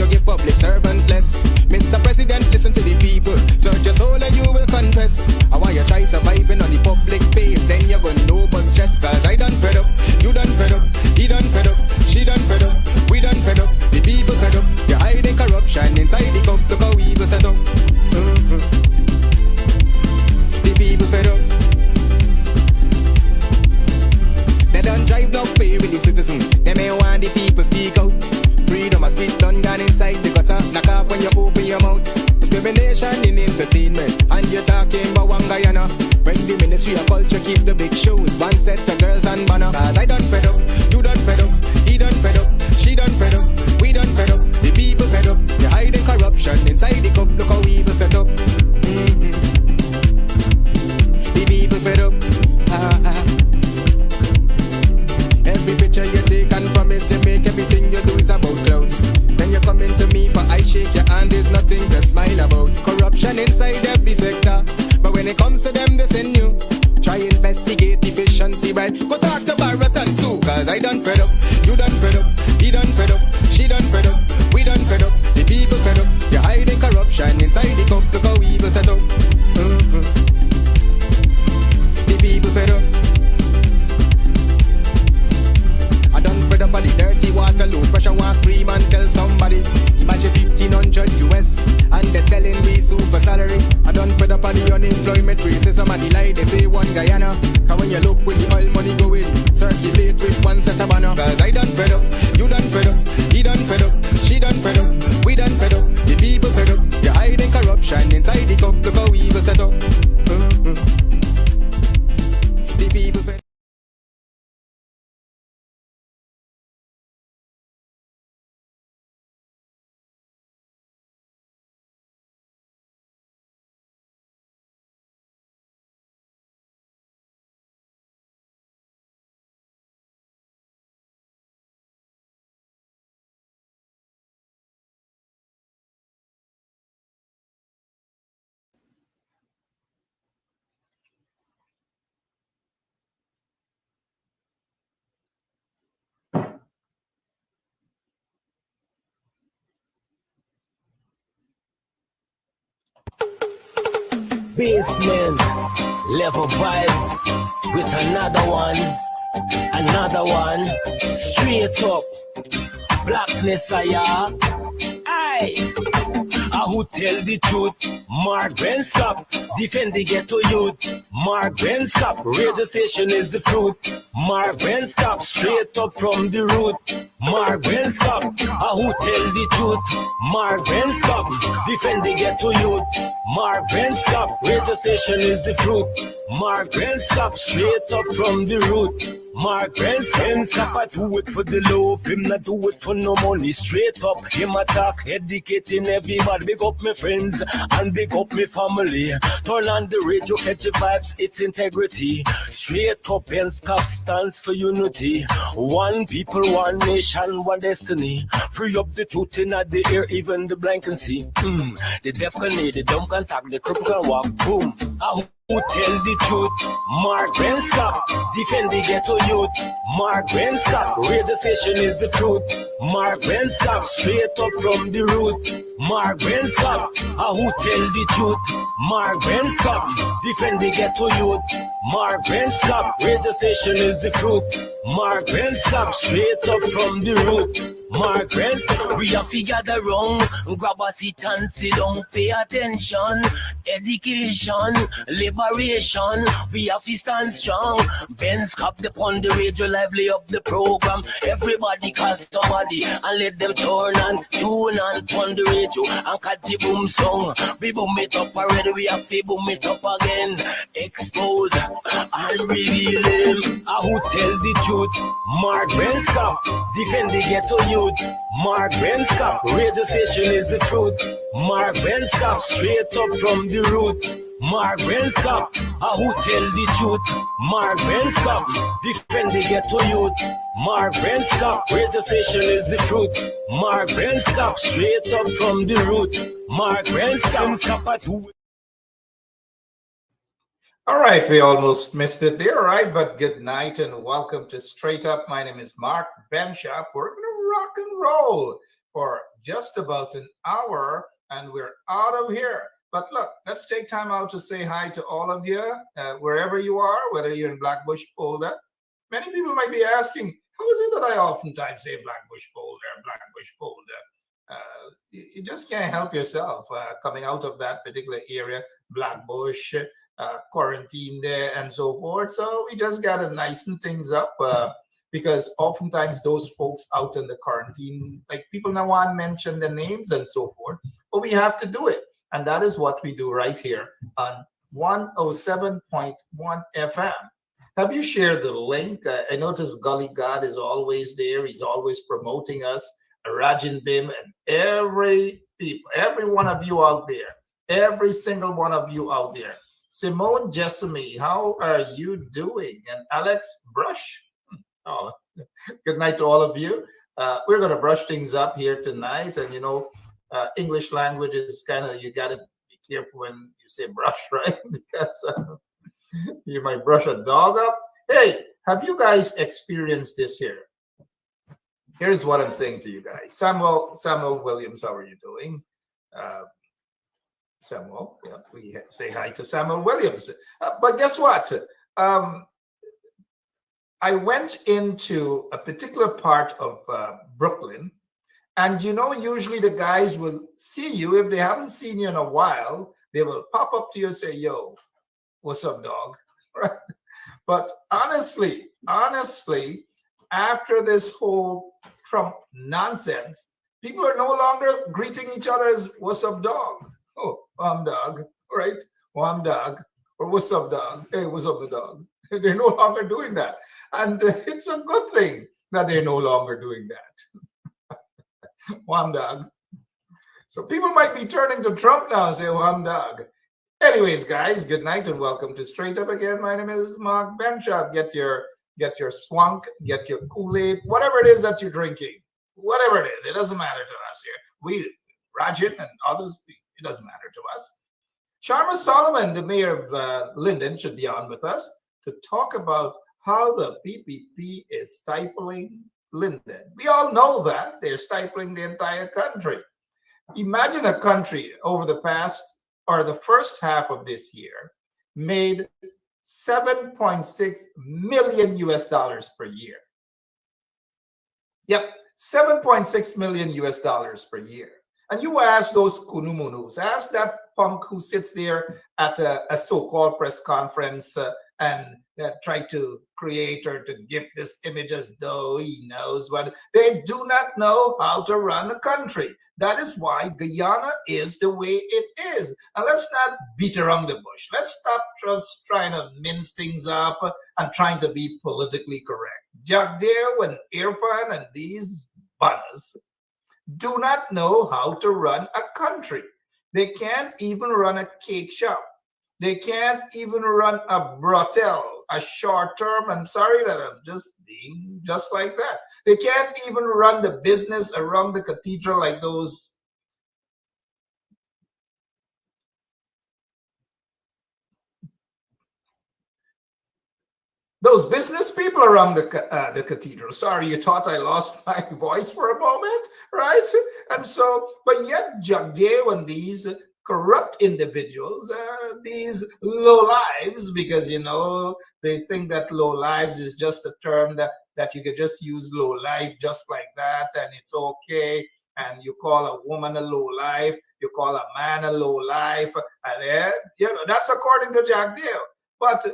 you give public servant less. Mr. President, listen to the people. Search your soul and you will confess. I want you try surviving on the public face. Then you're gonna know but stress. Cause I done fed up, you done fed up, he done fed up, she done fed up, we done fed up, the people fed up. You're hiding corruption inside the cup. Look how evil set up. The people fed up. They done drive love fair with the citizen. They may want the people speak out. Freedom of speech done gone inside the gutter. Knock off when you open your mouth. Discrimination in entertainment. And you're talking about one Guyana. When the Ministry of Culture keep the big shows. One set of girls and banner. Cause I done fed up, you done fed up, he done fed up, she done fed up, we done fed up, the people fed up. You're hiding corruption inside the cup. Look how evil set up. The people fed up. Every picture you take and promise you make, everything you do is about clouds. Then you come into me for I shake your hand, there's nothing to smile about. Corruption inside every sector, but when it comes to them, they send you. Try investigate efficiency, right? Go talk to Barrett and Sue. Cause I done fed up, you done fed up, he done fed up, she done fed up, we done fed up, the people fed up. You're hiding corruption inside the cup. Look how evil set up. The people fed up. Fed up on the dirty water, low pressure, want scream and tell somebody. Imagine 1500 US and they're telling me super salary. I done fed up on the unemployment racism and the lie they say one Guyana. Cause when you look with the oil money going, circulate with one set of banner. Cause I done fed up, you done fed up, he done fed up, she done fed up, we done fed up, the people fed up. You're hiding corruption inside the cup. Look how evil set up. The people fed up. Basement level vibes with another one, straight up blackness. Aye, who tell the truth? Mark Ben stop, defend the ghetto youth. Mark Ben stop, radio station is the fruit. Mark Ben stop, straight up from the root. Mark Ben stop, who tell the truth? Mark Ben stop, defend the ghetto youth. Mark Ben stop, radio station is the fruit. Mark Ben stop, straight up from the root. Mark Ben stop, I do it for the love, him not do it for no money. Straight up, him attack, educating everybody. Big up my friends and big up my family. Turn on the radio, catch the vibes, it's integrity. Straight up, Ben Scott stands for unity. One people, one nation, one destiny. Free up the truth in the air, even the blind can see. The deaf can hear, the dumb can talk, the cripple can walk. Boom. Who tell the truth? Mark Ben stop, defend the ghetto youth. Mark Ben stop, radio station is the truth. Mark Ben stop, straight up from the root. Mark Ben stop, who tell the truth? Mark Ben stop, defend the ghetto youth. Mark Ben stop, radio station is the truth. Mark Ben stop, straight up from the root. Mark Ben stop, we have to gather wrong, grab a seat and sit down, pay attention. Education, liberation, we have to stand strong. Ben stop upon the radio, lively up the program. Everybody call somebody and let them turn and tune and on the radio and catch the boom song. We boom it up already, we have to boom it up again. Expose and reveal him. Who tell the truth? Mark Ben stop, defend the ghetto youth. Mark Ben stop, radio station is the truth. Mark Ben stop, straight up from the root. Mark Ben stop, who tell the truth? Mark Ben stop, defend the ghetto youth. Mark Ben stop, radio station is the truth. Mark Ben stop, straight up from the root. Mark Ben stop at who. All right, we almost missed it there, right? But good night and welcome to Straight Up. My name is Mark Benshop. We're going to rock and roll for just about an hour, and we're out of here. But look, let's take time out to say hi to all of you, wherever you are, whether you're in Blackbush, Polder. Many people might be asking, how is it that I oftentimes say Blackbush, Polder, Blackbush, Polder? You just can't help yourself coming out of that particular area, Blackbush, quarantine there, and so forth. So we just got to nicen things up because oftentimes those folks out in the quarantine, like people now want to mention their names and so forth, but we have to do it. And that is what we do right here on 107.1 FM. Have you shared the link? I notice Gully God is always there. He's always promoting us, Rajin Bim, and every one of you out there, every single one of you out there. Simone Jessamy, how are you doing? And Alex Brush. Oh, good night to all of you. We're going to brush things up here tonight. And, English language is kind of, you got to be careful when you say brush, right? Because you might brush a dog up. Hey, have you guys experienced this here? Here's what I'm saying to you guys. Samuel Williams, how are you doing? Samuel, yeah, we say hi to Samuel Williams. But guess what? I went into a particular part of Brooklyn, and usually the guys will see you. If they haven't seen you in a while, they will pop up to you and say, yo, what's up, dog? Right? But honestly, after this whole Trump nonsense, people are no longer greeting each other as what's up, dog? Oh, I'm dog, right? Oh, I'm dog. Or what's up, dog? Hey, what's up, the dog? They're no longer doing that. And it's a good thing that they're no longer doing that. One dog. So people might be turning to Trump now and say, one dog. Anyways, guys, good night and welcome to Straight Up Again. My name is Mark Benchop. Get your swunk, get your Kool-Aid, whatever it is that you're drinking. Whatever it is, it doesn't matter to us here. We, Rajin and others, it doesn't matter to us. Sharma Solomon, the mayor of Linden, should be on with us to talk about how the PPP is stifling Linden. We all know that they're stifling the entire country. Imagine a country over the first half of this year made $7.6 million US per year. Yep, $7.6 million US per year. And you ask those kunumunus, ask that punk who sits there at a so-called press conference and try to create or to give this image as though he knows what. They do not know how to run a country. That is why Guyana is the way it is. And let's not beat around the bush. Let's stop just trying to mince things up and trying to be politically correct. Jagdeo and Irfan and these banners do not know how to run a country. They can't even run a cake shop. They can't even run a brothel, a short term. I'm sorry that I'm just being just like that. They can't even run the business around the cathedral like those. Those business people around the cathedral. Sorry, you thought I lost my voice for a moment, right? And so, but yet Jagdeo and these corrupt individuals, these low lives, because they think that low lives is just a term that you could just use low life just like that, and it's okay. And you call a woman a low life, you call a man a low life, and that's according to Jagdeo. But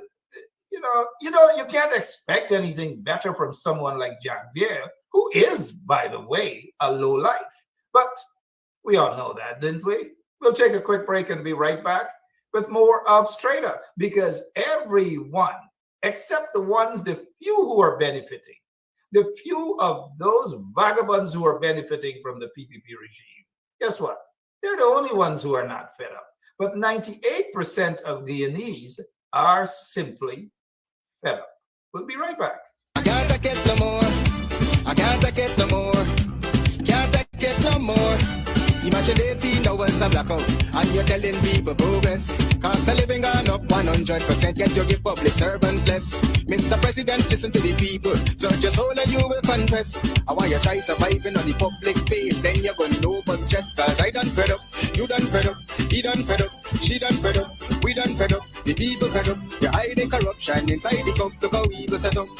you can't expect anything better from someone like Jagdeo, who is, by the way, a low life. But we all know that, didn't we? We'll take a quick break and be right back with more of Straight Up, because everyone, except the few who are benefiting, the few of those vagabonds who are benefiting from the PPP regime, guess what? They're the only ones who are not fed up. But 98% of Guyanese are simply fed up. We'll be right back. I can't take it no more. I can't take it no more. Can't take it no more. Imagine 18 hours of blackout, and you're telling people progress. Cost of living gone up 100%, yet you give public servant less. Mr. President, listen to the people, so just hold and you will confess. I want you try surviving on the public base, then you're gonna know but stress. Cause I done fed up, you done fed up, he done fed up, she done fed up, we done fed up, the people fed up. You're hiding corruption inside the cup, look how evil set up.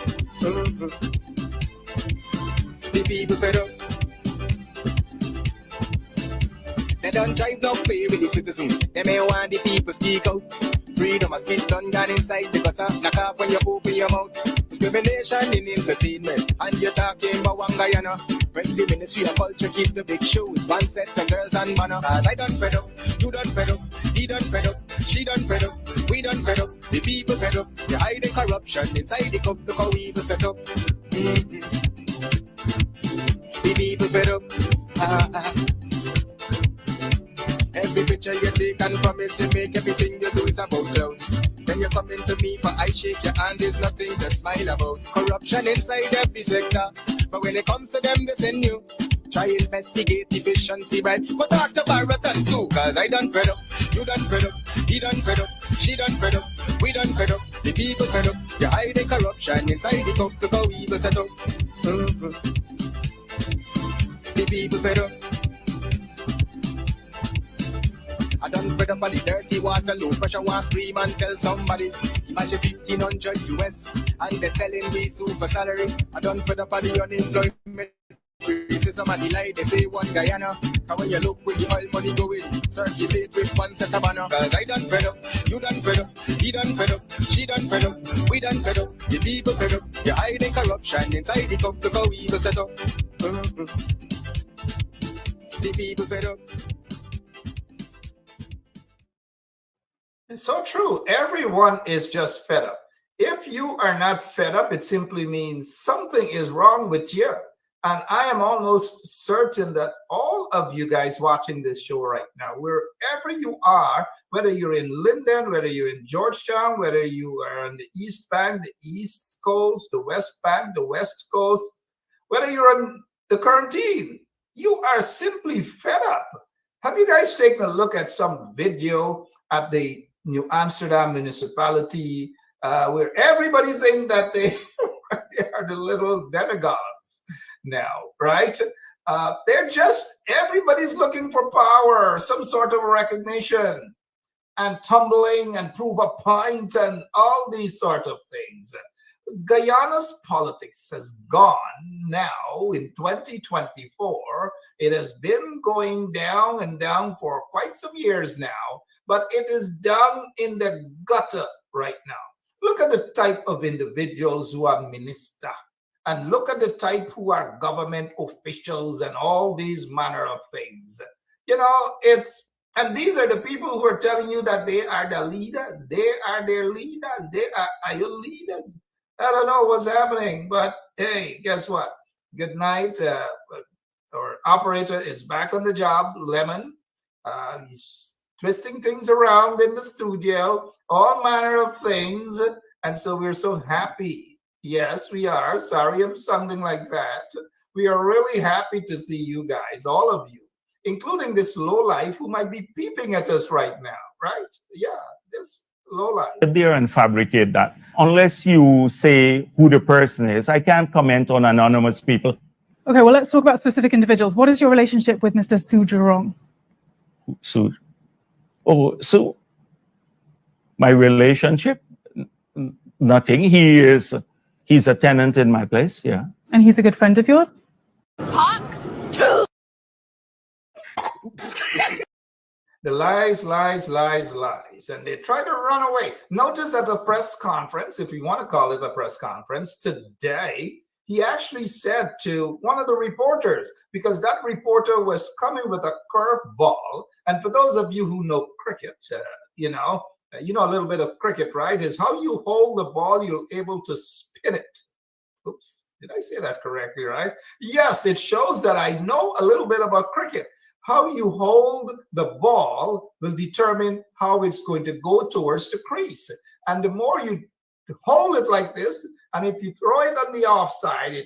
The people fed up. They don't drive no fair with the citizen. They may want the people speak out. Freedom of speech done gone inside the gutter. Knock off when you open your mouth. Discrimination in entertainment, and you're talking about one Guyana. When the Ministry of Culture keep the big shows, one set of girls and manner. Cause I done fed up, you done fed up, he done fed up, she done fed up, we done fed up, the people fed up. You're hiding corruption inside the cup, look how evil set up. The people fed up. Every picture you take and promise you make, everything you do is about clout. When you come into me for I shake your hand, there's nothing to smile about. Corruption inside every sector, but when it comes to them, they send you. Try investigate efficiency, right? Go talk to Barrett and Sue, cause I done fed up, you done fed up, he done fed up, she done fed up, we done fed up, the people fed up. You're hiding corruption inside the cup, look how evil set up. The people fed up. I done fed up on the dirty water, low pressure, want scream and tell somebody. Imagine 1,500 US, and they're telling me super salary. I done fed up on the unemployment. Criticism and the lie, they say one Guyana. Cause when you look where the oil money going, circulate with one set of banner. Cause I done fed up, you done fed up, he done fed up, she done fed up, we done fed up, the people fed up. You're hiding corruption inside the cup, look how evil set up. The people fed up. It's so true. Everyone is just fed up. If you are not fed up, it simply means something is wrong with you. And I am almost certain that all of you guys watching this show right now, wherever you are, whether you're in Linden, whether you're in Georgetown, whether you are on the East Bank, the East Coast, the West Bank, the West Coast, whether you're on the quarantine, you are simply fed up. Have you guys taken a look at some video at the New Amsterdam municipality where everybody thinks that they are the little demigods now, right? Everybody's looking for power, some sort of recognition, and tumbling and prove a point and all these sort of things. Guyana's politics has gone now in 2024. It has been going down and down for quite some years now, but it is down in the gutter right now. Look at the type of individuals who are minister, and look at the type who are government officials and all these manner of things. You know, and these are the people who are telling you that they are the leaders. They are their leaders. They are your leaders. I don't know what's happening, but hey, guess what? Good night. Our operator is back on the job, Lemon. He's twisting things around in the studio, all manner of things. And so we're so happy. Yes, we are. Sorry I'm sounding like that. We are really happy to see you guys, all of you, including this lowlife who might be peeping at us right now, right? Yeah, this lowlife. There and fabricate that. Unless you say who the person is, I can't comment on anonymous people. Okay, well, let's talk about specific individuals. What is your relationship with Mr. Su Jurong? So my relationship, nothing. He's a tenant in my place, yeah. And he's a good friend of yours? The lies, and they try to run away. Notice at a press conference, if you want to call it a press conference, today, he actually said to one of the reporters, because that reporter was coming with a curved ball, and for those of you who know cricket, you know a little bit of cricket, right? Is how you hold the ball, you're able to spin it. Oops, did I say that correctly, right? Yes, it shows that I know a little bit about cricket. How you hold the ball will determine how it's going to go towards the crease. And the more you hold it like this, and if you throw it on the offside,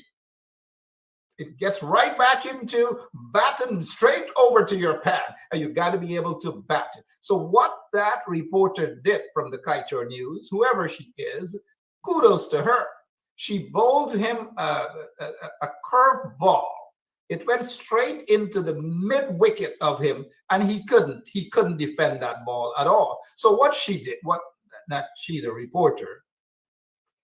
it gets right back into batting straight over to your pan, and you got to be able to bat it. So what that reporter did from the Kaieteur News, whoever she is, kudos to her. She bowled him a curved ball. It went straight into the mid wicket of him, and he couldn't defend that ball at all. So what she did, not she, the reporter,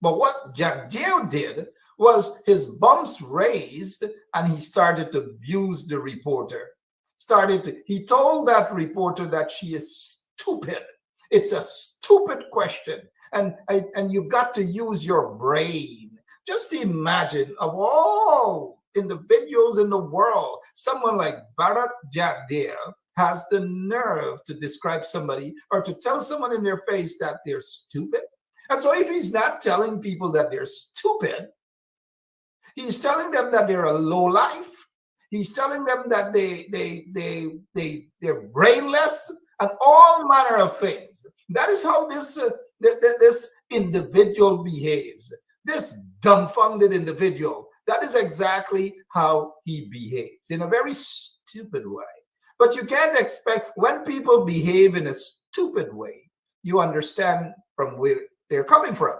but what Jack Dio did was his bumps raised, and he started to abuse the reporter. He told that reporter that she is stupid. It's a stupid question, and you got to use your brain. Just imagine, of all individuals in the world, someone like Bharat Jagdeo has the nerve to describe somebody or to tell someone in their face that they're stupid. And so if he's not telling people that they're stupid, he's telling them that they're a low life. He's telling them that they're brainless and all manner of things. That is how this individual behaves. This dumbfounded individual. That is exactly how he behaves, in a very stupid way. But you can't expect, when people behave in a stupid way, you understand from where they're coming from,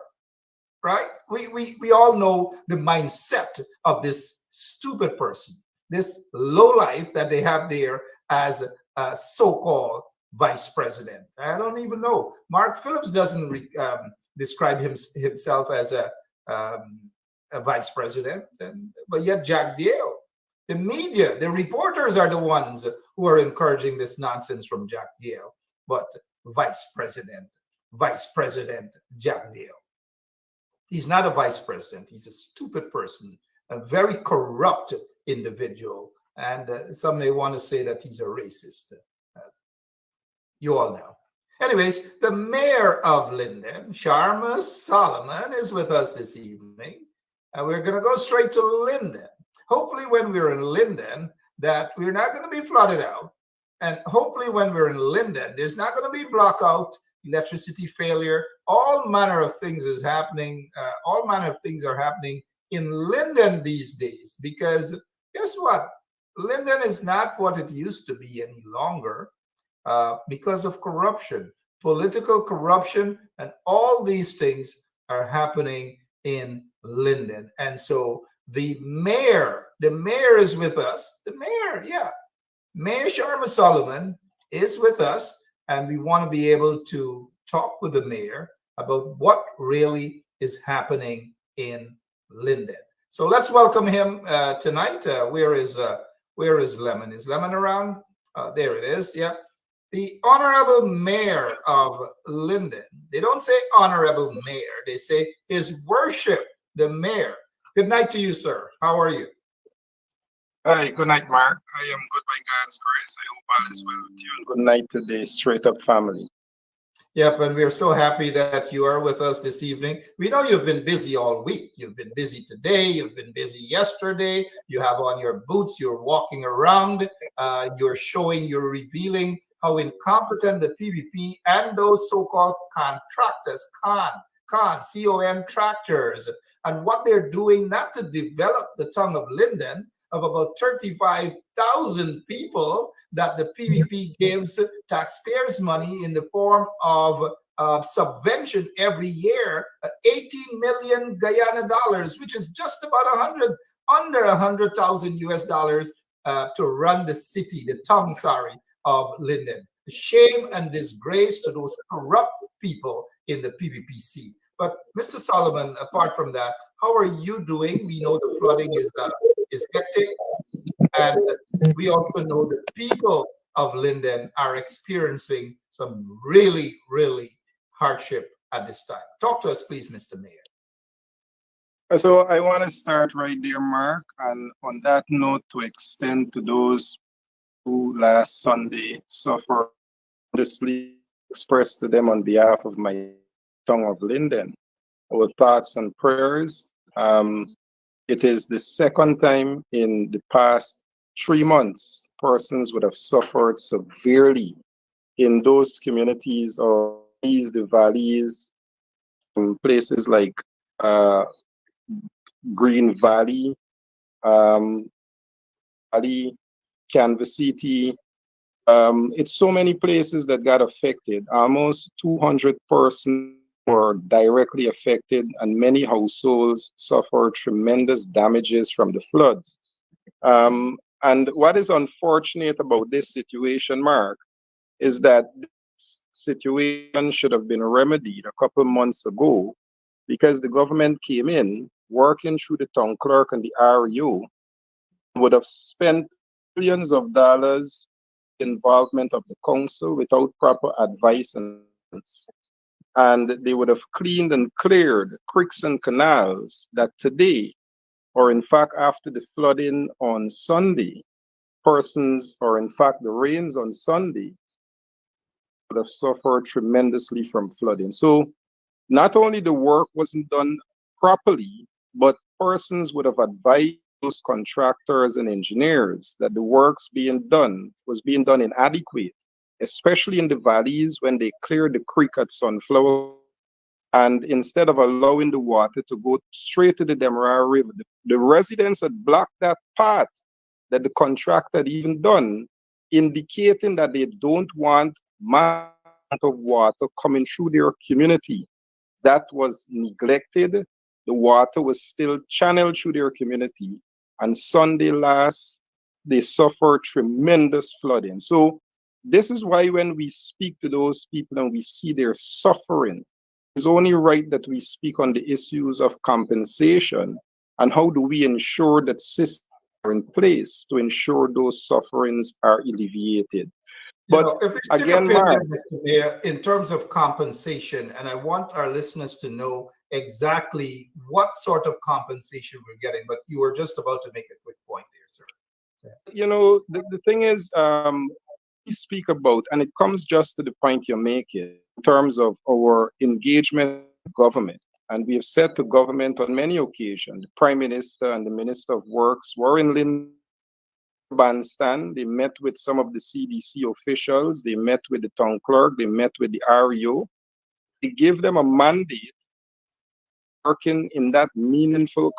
right? We all know the mindset of this stupid person, this low life that they have there as a so-called vice president. I don't even know. Mark Phillips doesn't describe himself as a vice president, but yet Jack Dio, the media, the reporters are the ones who are encouraging this nonsense from Jack Dio. But Vice President Jack Dio, he's not a vice president. He's a stupid person, a very corrupt individual, and some may want to say that he's a racist. You all know. Anyways, the mayor of Linden, Sharma Solomon, is with us this evening, and we're going to go straight to Linden. Hopefully when we're in Linden, that we're not going to be flooded out. And hopefully when we're in Linden, there's not going to be blackout, electricity failure. All manner of things is happening. All manner of things are happening in Linden these days, because guess what? Linden is not what it used to be any longer because of corruption, political corruption, and all these things are happening in Linden. And so the mayor is with us. Mayor Sharma Solomon is with us, and we want to be able to talk with the mayor about what really is happening in Linden. So let's welcome him tonight. Where is Lemon? Is Lemon around? There it is. Yeah. The Honorable Mayor of Linden. They don't say Honorable Mayor. They say His Worship, the Mayor. Good night to you, sir. How are you? Hi, good night, Mark. I am good by God's grace. I hope all is well with you. And good night to the Straight Up family. Yep, and we're so happy that you are with us this evening. We know you've been busy all week. You've been busy today. You've been busy yesterday. You have on your boots. You're walking around. You're revealing how incompetent the PPP and those so-called contractors, contractors, and what they're doing not to develop the tongue of Linden, of about 35,000 people that the PPP gives taxpayers money in the form of subvention every year, 18 million Guyana dollars, which is just about under 100,000 US dollars to run the city, the tongue, of Linden. Shame and disgrace to those corrupt people in the PPPC. But Mr. Solomon, apart from that, how are you doing? We know the flooding is hectic, and we also know the people of Linden are experiencing some really, really hardship at this time. Talk to us, please, Mr. Mayor. So I want to start right there, Mark, and on that note, to extend to those who last Sunday suffered the sleep, express to them on behalf of my tongue of Linden our thoughts and prayers. It is the second time in the past 3 months persons would have suffered severely in those communities or the valleys, places like Green Valley, Ali, Kansas City. It's so many places that got affected. Almost 200 persons were directly affected, and many households suffered tremendous damages from the floods. And what is unfortunate about this situation, Mark, is that this situation should have been remedied a couple months ago because the government came in working through the town clerk and the REO, would have spent billions of dollars involvement of the council without proper advice and guidance. And they would have cleaned and cleared creeks and canals that today, or in fact after the flooding on Sunday, persons, or in fact the rains on Sunday, would have suffered tremendously from flooding. So not only the work wasn't done properly, but persons would have advised those contractors and engineers that the works being done was being done inadequate, especially in the valleys when they cleared the creek at Sunflower. And instead of allowing the water to go straight to the Demerara River, the residents had blocked that path that the contractor had even done, indicating that they don't want amount of water coming through their community. That was neglected. The water was still channeled through their community. And Sunday last, they suffered tremendous flooding. So this is why when we speak to those people and we see their suffering, it's only right that we speak on the issues of compensation and how do we ensure that systems are in place to ensure those sufferings are alleviated. But if we again, Mark, in terms of compensation, and I want our listeners to know exactly what sort of compensation we're getting, but you were just about to make a quick point there, sir. You know, the thing is, we speak about, and it comes just to the point you're making in terms of our engagement with government. And we have said to government on many occasions, the Prime Minister and the Minister of Works were in Linden bandstand. They met with some of the CDC officials. They met with the town clerk. They met with the REO. They gave them a mandate working in that meaningful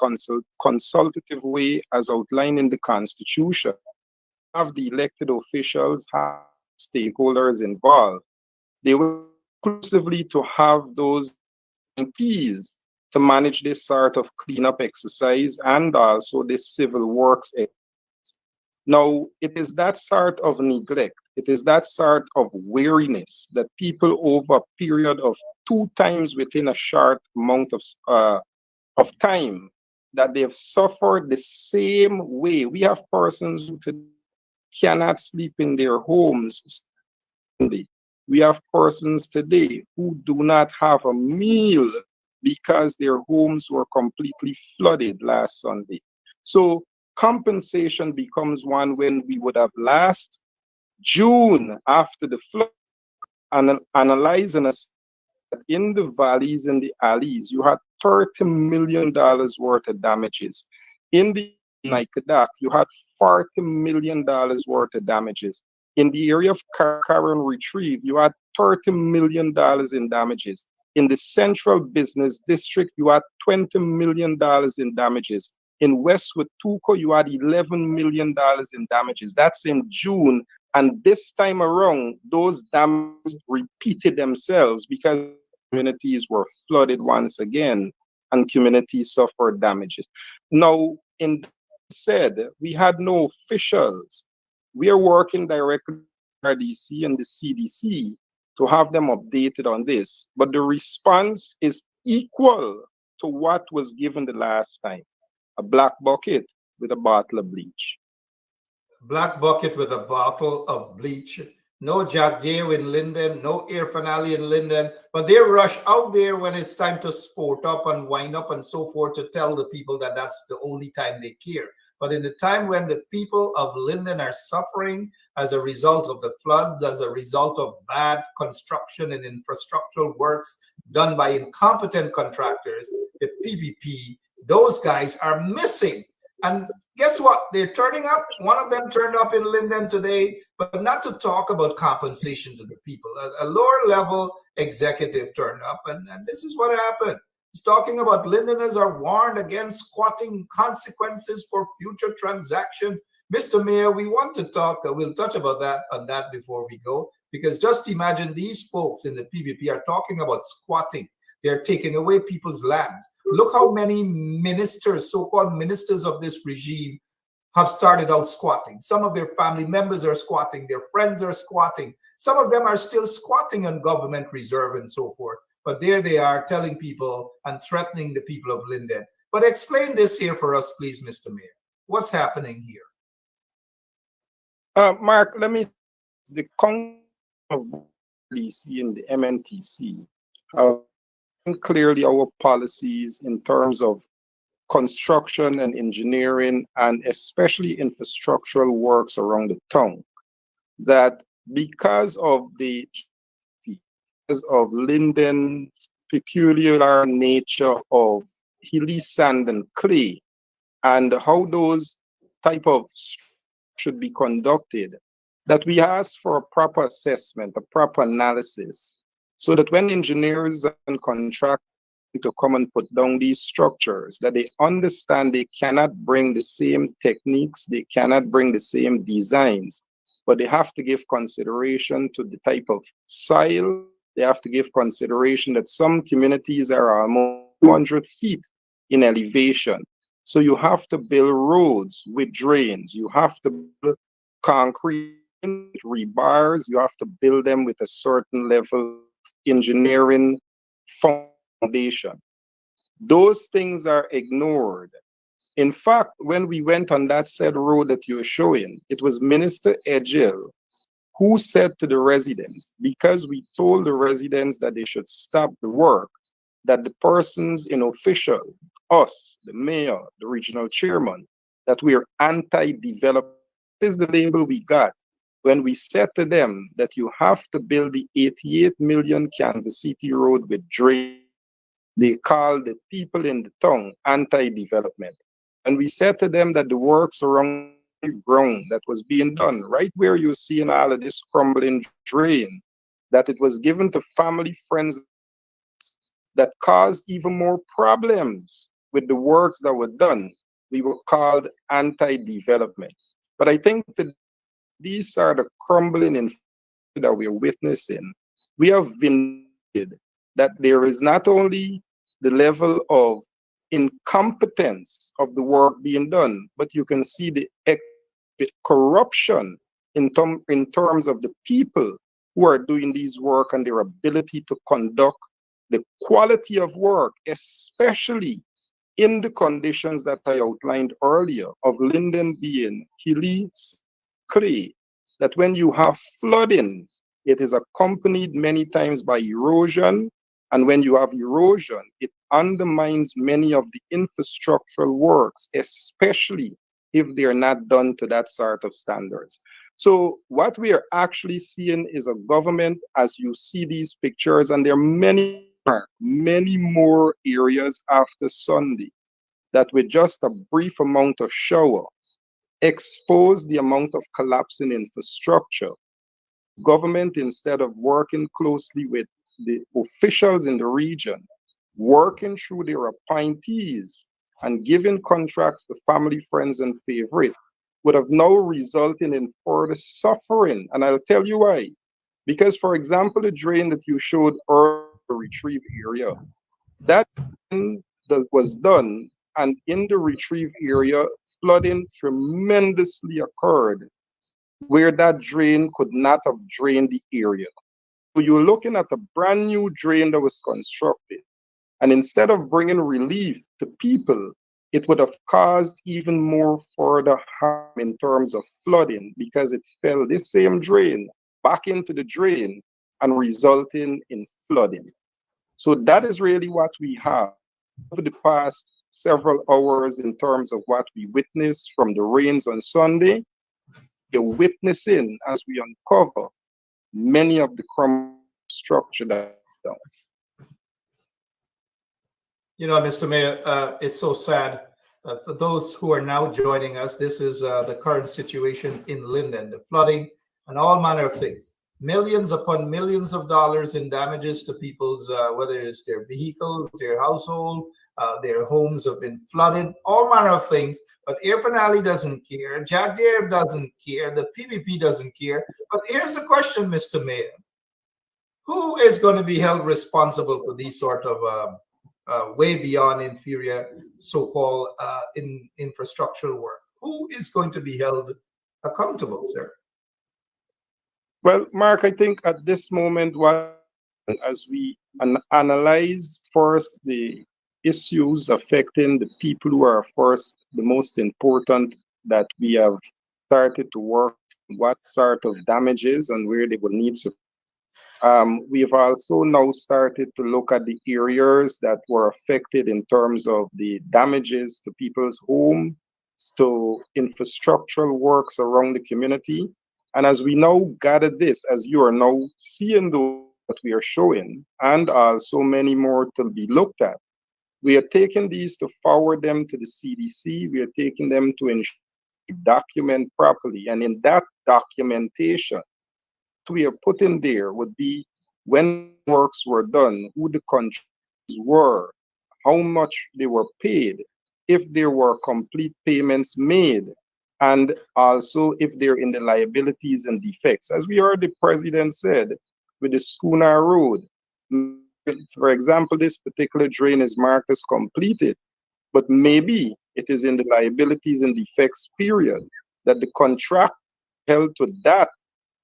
consultative way as outlined in the Constitution. Have the elected officials, have stakeholders involved. They were exclusively to have those guarantees to manage this sort of cleanup exercise and also this civil works exercise. Now, it is that sort of neglect, it is that sort of weariness that people over a period of 2 times within a short amount of time that they have suffered the same way. We have persons who cannot sleep in their homes. We have persons today who do not have a meal because their homes were completely flooded last Sunday. So compensation becomes one when we would have last June after the flood and analyzing us in the valleys and the alleys, you had $30 million worth of damages. In the Nikadak, you had $40 million worth of damages. In the area of Karen Retrieve, you had $30 million in damages. In the Central Business District, you had $20 million in damages. In Westwood Tuco, you had $11 million in damages. That's in June. And this time around, those damages repeated themselves because communities were flooded once again and communities suffered damages. Now, in that said, we had no officials. We are working directly with RDC and the CDC to have them updated on this. But the response is equal to what was given the last time. A black bucket with a bottle of bleach. Black bucket with a bottle of bleach. No Jack J in Linden, no air finale in Linden, but they rush out there when it's time to sport up and wind up and so forth to tell the people that that's the only time they care. But in the time when the people of Linden are suffering as a result of the floods, as a result of bad construction and infrastructural works done by incompetent contractors, the PPP, those guys are missing. And guess what? They're turning up. One of them turned up in Linden today, but not to talk about compensation to the people. A lower level executive turned up, and this is what happened. It's talking about Lindeners are warned against squatting, consequences for future transactions. Mr. Mayor, we want to talk, we'll touch about that on that before we go, because just imagine these folks in the PPP are talking about squatting. They're taking away people's lands. Look how many ministers, so-called ministers of this regime, have started out squatting. Some of their family members are squatting, their friends are squatting. Some of them are still squatting on government reserve and so forth. But there they are telling people and threatening the people of Linden. But explain this here for us, please, Mr. Mayor. What's happening here? Mark, let me, the Congress of DC and the MNTC have clearly our policies in terms of construction and engineering, and especially infrastructural works around the town, that because of Linden's peculiar nature of hilly sand and clay, and how those type of should be conducted, that we ask for a proper assessment, a proper analysis, so that when engineers and contractors to come and put down these structures, that they understand they cannot bring the same techniques, they cannot bring the same designs, but they have to give consideration to the type of soil. They have to give consideration that some communities are almost 200 feet in elevation. So you have to build roads with drains. You have to build concrete rebars. You have to build them with a certain level of engineering foundation. Those things are ignored. In fact, when we went on that said road that you're showing, it was Minister Edgell who said to the residents, because we told the residents that they should stop the work, that the persons in official, us, the mayor, the regional chairman, that we are anti-development. This is the label we got when we said to them that you have to build the 88 million Kansas City road with drain. They called the people in the town anti-development. And we said to them that the works around the ground that was being done, right where you're seeing all of this crumbling drain, that it was given to family friends that caused even more problems with the works that were done. We were called anti-development. But I think that these are the crumbling in that we're witnessing. We have vindicated that there is not only the level of incompetence of the work being done, but you can see the corruption in terms of the people who are doing these work and their ability to conduct the quality of work, especially in the conditions that I outlined earlier of Linden being hilly clay, that when you have flooding, it is accompanied many times by erosion. And when you have erosion, it undermines many of the infrastructural works, especially if they're not done to that sort of standards. So what we are actually seeing is a government, as you see these pictures, and there are many more areas after Sunday, that with just a brief amount of shower, expose the amount of collapsing infrastructure. Government, instead of working closely with the officials in the region, working through their appointees and giving contracts to family, friends, and favorite, would have now resulted in further suffering. And I'll tell you why. Because, for example, the drain that you showed earlier, the retrieve area, that was done, and in the retrieve area, flooding tremendously occurred, where that drain could not have drained the area. So you're looking at a brand new drain that was constructed. And instead of bringing relief to people, it would have caused even more further harm in terms of flooding, because it fell this same drain back into the drain and resulting in flooding. So that is really what we have over the past several hours in terms of what we witnessed from the rains on Sunday. You're witnessing as we uncover many of the crumbling structure that down. You know, Mr. Mayor, it's so sad. For those who are now joining us, this is the current situation in Linden, the flooding and all manner of things. millions upon millions of dollars in damages to people's, whether it's their vehicles, their household, their homes have been flooded, all manner of things. But Air Penali doesn't care. Jack Dare doesn't care. The PPP doesn't care. But here's the question, Mr. Mayor. Who is going to be held responsible for these sort of way beyond inferior so-called infrastructural work? Who is going to be held accountable, sir? Well, Mark, I think at this moment, as we analyze first the issues affecting the people who are first the most important, that we have started to work on what sort of damages and where they will need support. We have also now started to look at the areas that were affected in terms of the damages to people's homes, to infrastructural works around the community. And as we now gather this, as you are now seeing those that we are showing, and also many more to be looked at, we are taking these to forward them to the CDC. We are taking them to ensure we document properly. And in that documentation, we are putting there would be when works were done, who the contractors were, how much they were paid, if there were complete payments made, and also if they're in the liabilities and defects. As we heard the president said, with the Schooner Road, for example, this particular drain is marked as completed, but maybe it is in the liabilities and defects period that the contract held to that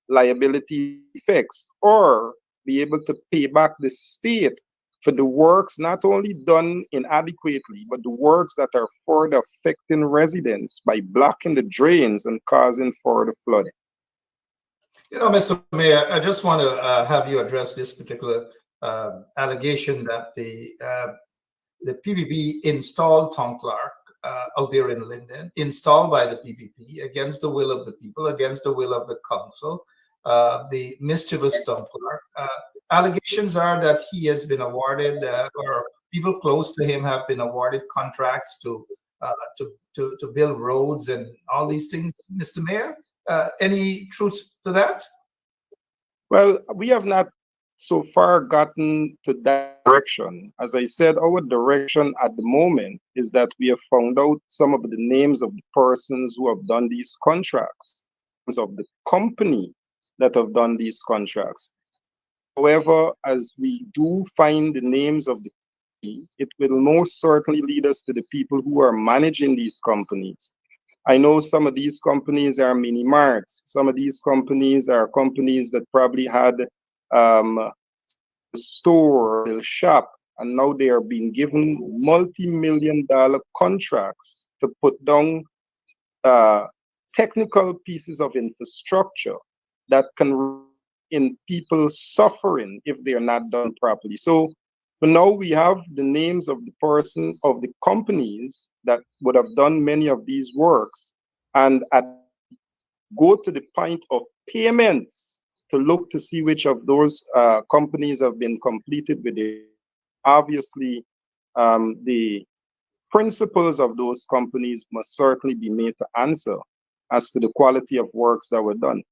liability effects, or be able to pay back the state for the works not only done inadequately, but the works that are further affecting residents by blocking the drains and causing further flooding. You know, Mr. Mayor, I just want to have you address this particular allegation that the PPP installed Tom Clark out there in Linden, installed by the PPP against the will of the people, against the will of the council, the mischievous Tom Clark. Allegations are that he has been awarded, or people close to him have been awarded contracts to build roads and all these things. Mr. Mayor, any truth to that? Well, we have not so far gotten to that direction. As I said, our direction at the moment is that we have found out some of the names of the persons who have done these contracts, of the company that have done these contracts. However, as we do find the names of the company, it will most certainly lead us to the people who are managing these companies. I know some of these companies are mini marts. Some of these companies are companies that probably had a store, a shop, and now they are being given multi-million-dollar contracts to put down technical pieces of infrastructure that can in people suffering if they are not done properly. So for now, we have the names of the persons of the companies that would have done many of these works, and go to the point of payments to look to see which of those companies have been completed with it. Obviously, the principals of those companies must certainly be made to answer as to the quality of works that were done.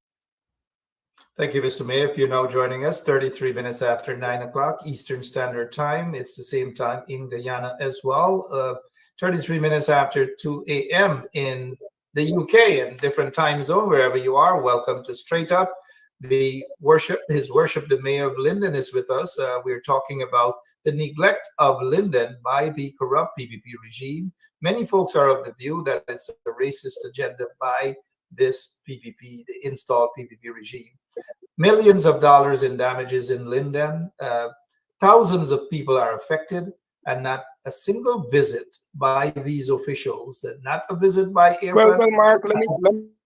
Thank you, Mr. Mayor. If you're now joining us, 33 minutes after 9 o'clock Eastern Standard Time. It's the same time in Guyana as well. 33 minutes after 2 a.m. in the UK and different time zone, wherever you are. Welcome to Straight Up. His worship, the Mayor of Linden, is with us. We're talking about the neglect of Linden by the corrupt PPP regime. Many folks are of the view that it's a racist agenda by this PPP, the installed PPP regime. Millions of dollars in damages in Linden. Thousands of people are affected, and not a single visit by these officials, not a visit by Well, Mark,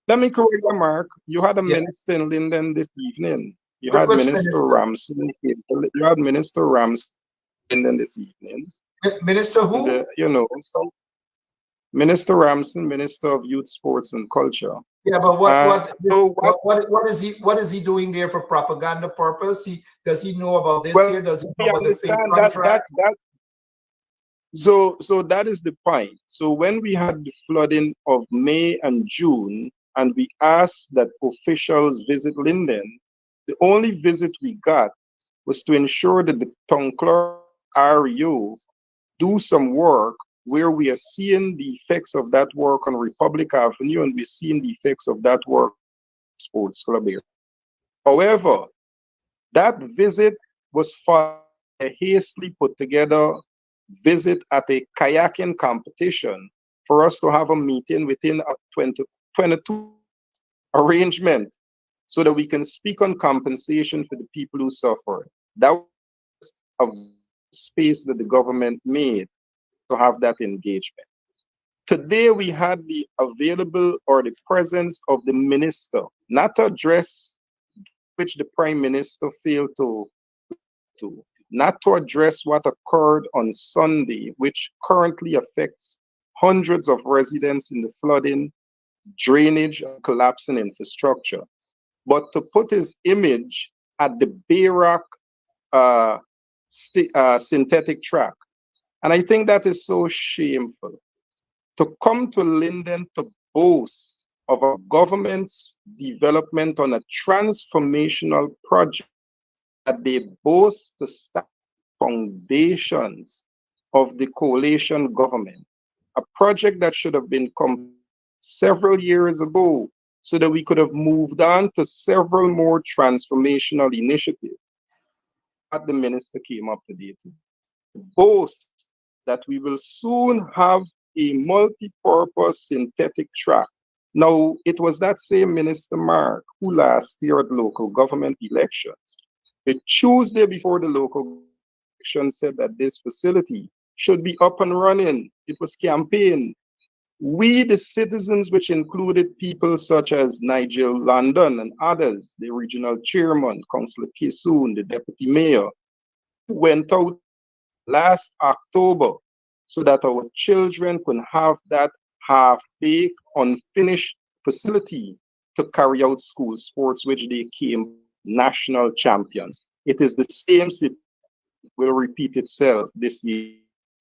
let me correct you, Mark. You had a minister in Linden this evening. You had Minister Ramsden. You had Minister Ramsden in Linden this evening. Minister who? And, Minister Ramsden, Minister of Youth, Sports and Culture. Yeah, but what is he doing there for propaganda purpose? Does he know about this here? Does he know about the fake contract? So that is the point. So when we had the flooding of May and June, and we asked that officials visit Linden, The only visit we got was to ensure that the town clerk REO do some work where we are seeing the effects of that work on Republic Avenue and we're seeing the effects of that work sports club area. However, that visit was for a hastily put together visit at a kayaking competition for us to have a meeting within a 22 arrangement so that we can speak on compensation for the people who suffer. That was a space that the government made to have that engagement. Today, we had the available or the presence of the minister, not to address which the prime minister failed to, not to address what occurred on Sunday, which currently affects hundreds of residents in the flooding, drainage, and collapsing infrastructure, but to put his image at the Bayrock synthetic track. And I think that is so shameful. To come to Linden to boast of a government's development on a transformational project that they boast to start foundations of the coalition government, a project that should have been completed several years ago so that we could have moved on to several more transformational initiatives. But the minister came up today to boast that we will soon have a multi-purpose synthetic track. Now, it was that same Minister Mark who last year at local government elections, the Tuesday before the local election, said that this facility should be up and running. It was campaigned. We, the citizens, which included people such as Nigel Linden and others, the regional chairman, Councillor Kisoon, the deputy mayor, went out last October so that our children can have that half-baked, unfinished facility to carry out school sports, which they came national champions. It is the same city will repeat itself this year.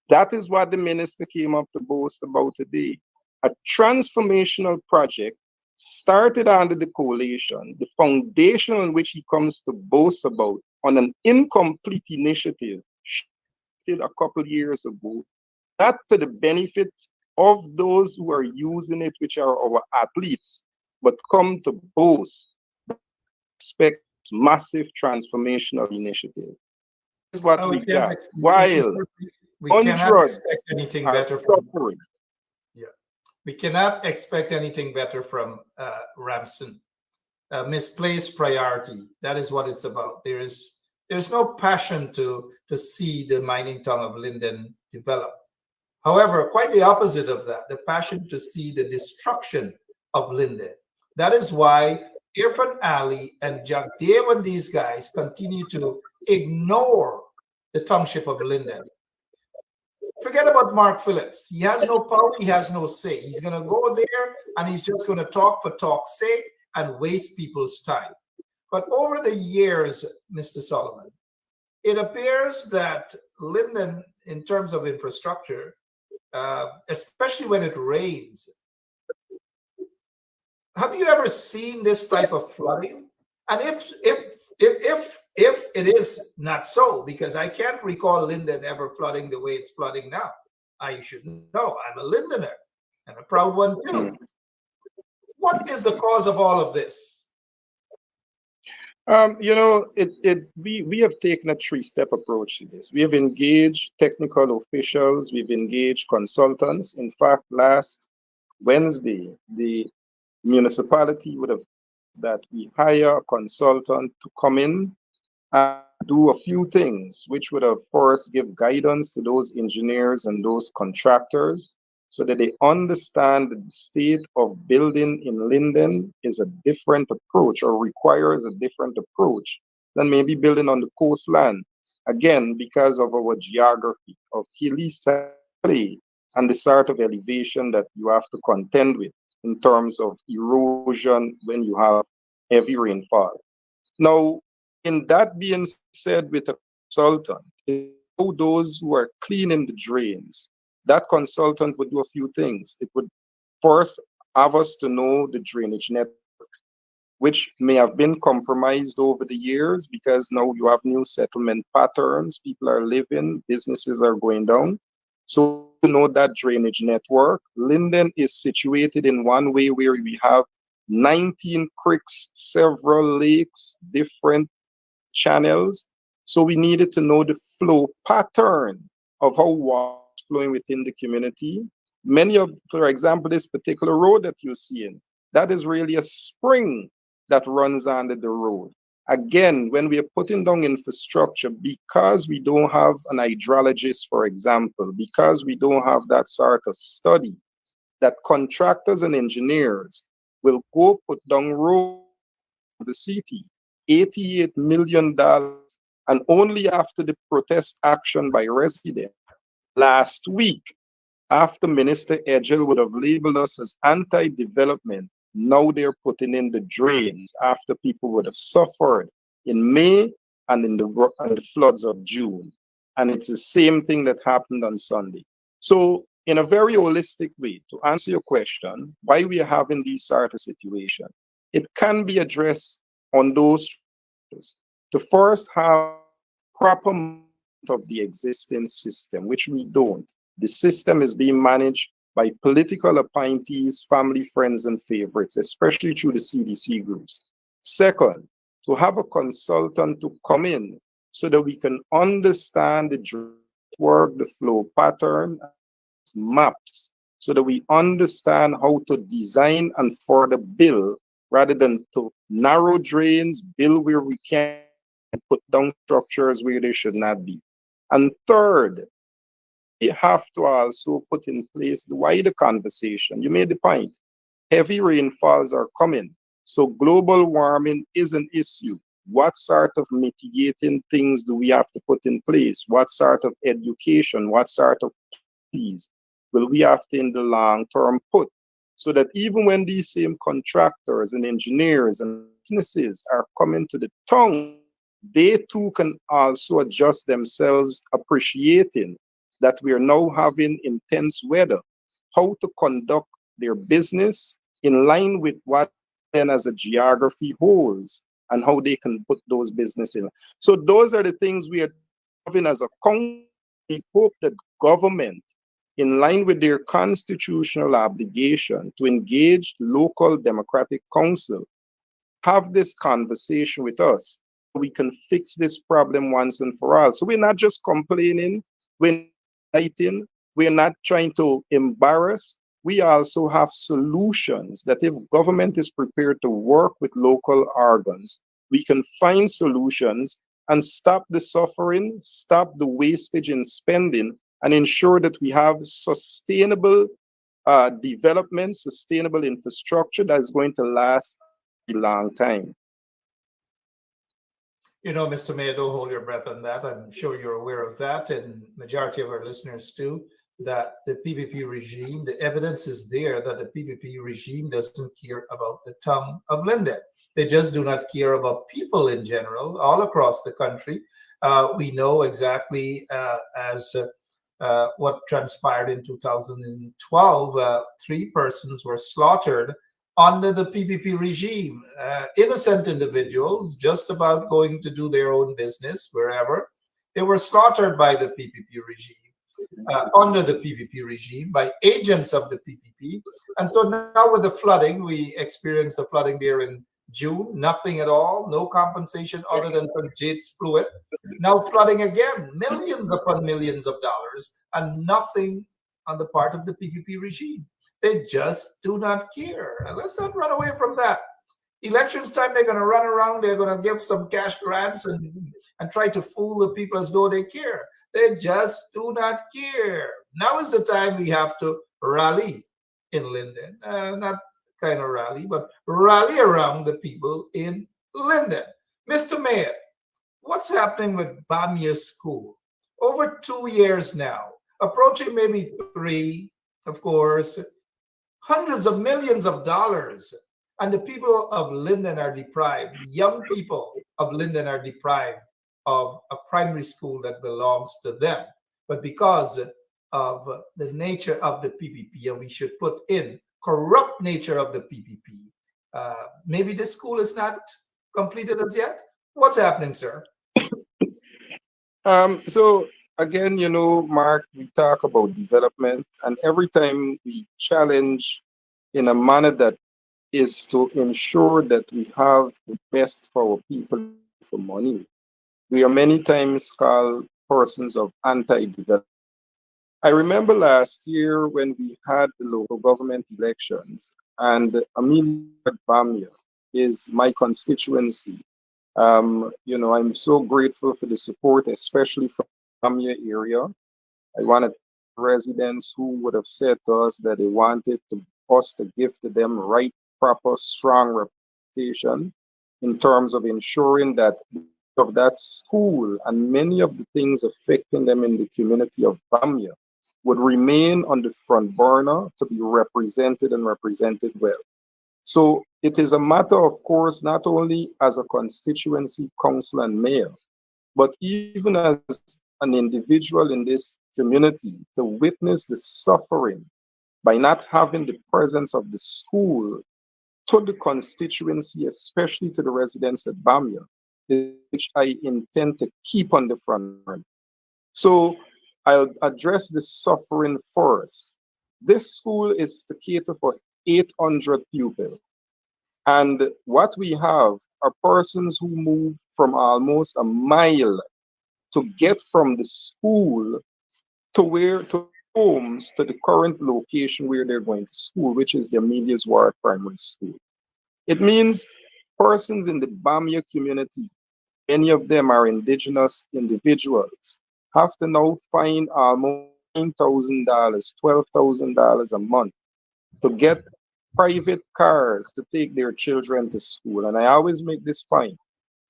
That is what the minister came up to boast about today. A transformational project started under the coalition, the foundation on which he comes to boast about on an incomplete initiative a couple years ago, that to the benefit of those who are using it, which are our athletes, but come to boast, expect massive transformational initiative. This is what we got. While we cannot expect anything better from suffering. Yeah, we cannot expect anything better from Ramson. Misplaced priority. That is what it's about. There's no passion to see the mining town of Linden develop. However, quite the opposite of that, the passion to see the destruction of Linden. That is why Irfan Ali and Jack Dave and these guys continue to ignore the township of Linden. Forget about Mark Phillips. He has no power, he has no say. He's going to go there and he's just going to talk for talk's sake and waste people's time. But over the years, Mr. Solomon, it appears that Linden, in terms of infrastructure, especially when it rains, have you ever seen this type of flooding? And if it is not so, because I can't recall Linden ever flooding the way it's flooding now. I should know. I'm a Lindener and a proud one too. What is the cause of all of this? We have taken a three-step approach to this. We have engaged technical officials, we've engaged consultants. In fact, last Wednesday, the municipality would have that we hire a consultant to come in and do a few things, which would have first give guidance to those engineers and those contractors so that they understand that the state of building in Linden is a different approach or requires a different approach than maybe building on the coastline. Again, because of our geography of hilly side and the sort of elevation that you have to contend with in terms of erosion when you have heavy rainfall. Now, in that being said, with a consultant, those who are cleaning the drains, that consultant would do a few things. It would first have us to know the drainage network. which may have been compromised over the years because now you have new settlement patterns. People are living, businesses are going down. So to know that drainage network, Linden is situated in one way where we have 19 creeks, several lakes, different channels. So we needed to know the flow pattern of how water is flowing within the community. Many of, for example, this particular road that you're seeing, that is really a spring that runs under the road. Again, when we are putting down infrastructure, because we don't have an hydrologist, for example, because we don't have that sort of study, that contractors and engineers will go put down roads in the city, $88 million, and only after the protest action by residents last week, after Minister Edgell would have labeled us as anti-development, now they're putting in the drains after people would have suffered in May and in the floods of June. And it's the same thing that happened on Sunday. So in a very holistic way, to answer your question, why we are having these sort of situations, it can be addressed on those to first have proper management of the existing system, which we don't. The system is being managed by political appointees, family, friends, and favorites, especially through the CDC groups. Second, to have a consultant to come in so that we can understand the work, the flow pattern, maps, so that we understand how to design and further build rather than to narrow drains, build where we can, and put down structures where they should not be. And third, we have to also put in place the wider conversation. You made the point. Heavy rainfalls are coming. So global warming is an issue. What sort of mitigating things do we have to put in place? What sort of education? What sort of policies will we have to in the long term put? So that even when these same contractors and engineers and businesses are coming to the town, they too can also adjust themselves, appreciating that we are now having intense weather, how to conduct their business in line with what then as a geography holds and how they can put those business in. So those are the things we are having as a country. We hope that government, in line with their constitutional obligation to engage local democratic council, have this conversation with us. We can fix this problem once and for all. So we're not just complaining, we're fighting, we're not trying to embarrass. We also have solutions that if government is prepared to work with local organs, we can find solutions and stop the suffering, stop the wastage in spending, and ensure that we have sustainable development, sustainable infrastructure that is going to last a long time. You know, Mr. Mayor, don't hold your breath on that. I'm sure you're aware of that, and majority of our listeners too, that the PPP regime, the evidence is there that the PPP regime doesn't care about the town of Linden. They just do not care about people in general, all across the country. We know exactly as what transpired in 2012. 3 persons were slaughtered under the PPP regime. Innocent individuals just about going to do their own business wherever. They were slaughtered by the PPP regime, under the PPP regime, by agents of the PPP. And so now with the flooding, we experienced the flooding there in June, nothing at all, no compensation other than from Jade's fluid. Now flooding again, millions upon millions of dollars, and nothing on the part of the PPP regime. They just do not care. And let's not run away from that. Elections time, they're going to run around, they're going to give some cash grants and try to fool the people as though they care. They just do not care. Now is the time we have to rally in Linden. Not kind of rally, but rally around the people in Linden. Mr. Mayor, what's happening with Bamia School? Over 2 years now, approaching maybe 3, of course, hundreds of millions of dollars. And the people of Linden are deprived. Young people of Linden are deprived of a primary school that belongs to them. But because of the nature of the PPP, and we should put in corrupt nature of the PPP, Maybe this school is not completed as yet. What's happening, sir? So again, Mark, we talk about development, and every time we challenge in a manner that is to ensure that we have the best for our people for money. We are many times called persons of anti-development. I remember last year when we had the local government elections, and Amelia Bamia is my constituency. I'm so grateful for the support, especially from the Bamia area. I wanted residents who would have said to us that they wanted us to give to them right, proper, strong representation in terms of ensuring that of that school and many of the things affecting them in the community of Bamia would remain on the front burner to be represented and represented well. So it is a matter, of course, not only as a constituency, council, and mayor, but even as an individual in this community to witness the suffering by not having the presence of the school to the constituency, especially to the residents at Bamia, which I intend to keep on the front burner. So I'll address the suffering first. This school is to cater for 800 pupils. And what we have are persons who move from almost a mile to get from the school to homes to the current location where they're going to school, which is the Amelia's Ward Primary School. It means persons in the Bamia community, many of them are indigenous individuals, have to now find almost $9,000, $12,000 a month to get private cars to take their children to school. And I always make this point.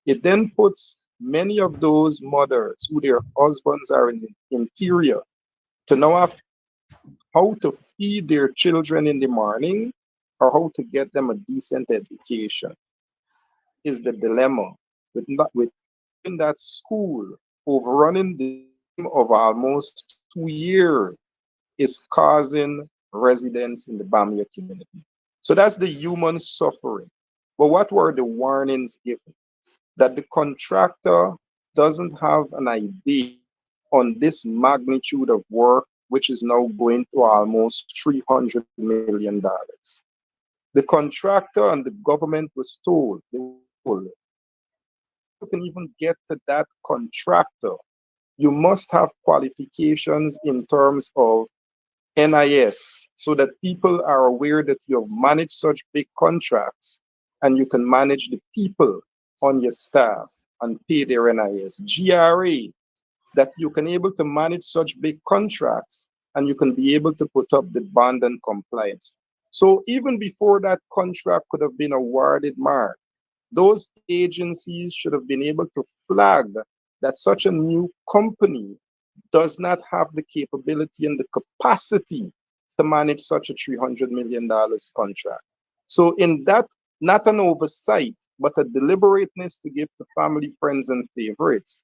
It then puts many of those mothers who their husbands are in the interior to now have how to feed their children in the morning or how to get them a decent education is the dilemma with in that school overrunning the of almost 2 years is causing residents in the Bamia community. So that's the human suffering. But what were the warnings given? That the contractor doesn't have an idea on this magnitude of work, which is now going to almost $300 million. The contractor and the government was told, you can even get to that contractor, you must have qualifications in terms of NIS so that people are aware that you have managed such big contracts and you can manage the people on your staff and pay their NIS. GRA, that you can able to manage such big contracts and you can be able to put up the bond and compliance. So even before that contract could have been awarded, Mark, those agencies should have been able to flag that such a new company does not have the capability and the capacity to manage such a $300 million contract. So in that, not an oversight, but a deliberateness to give to family, friends, and favorites,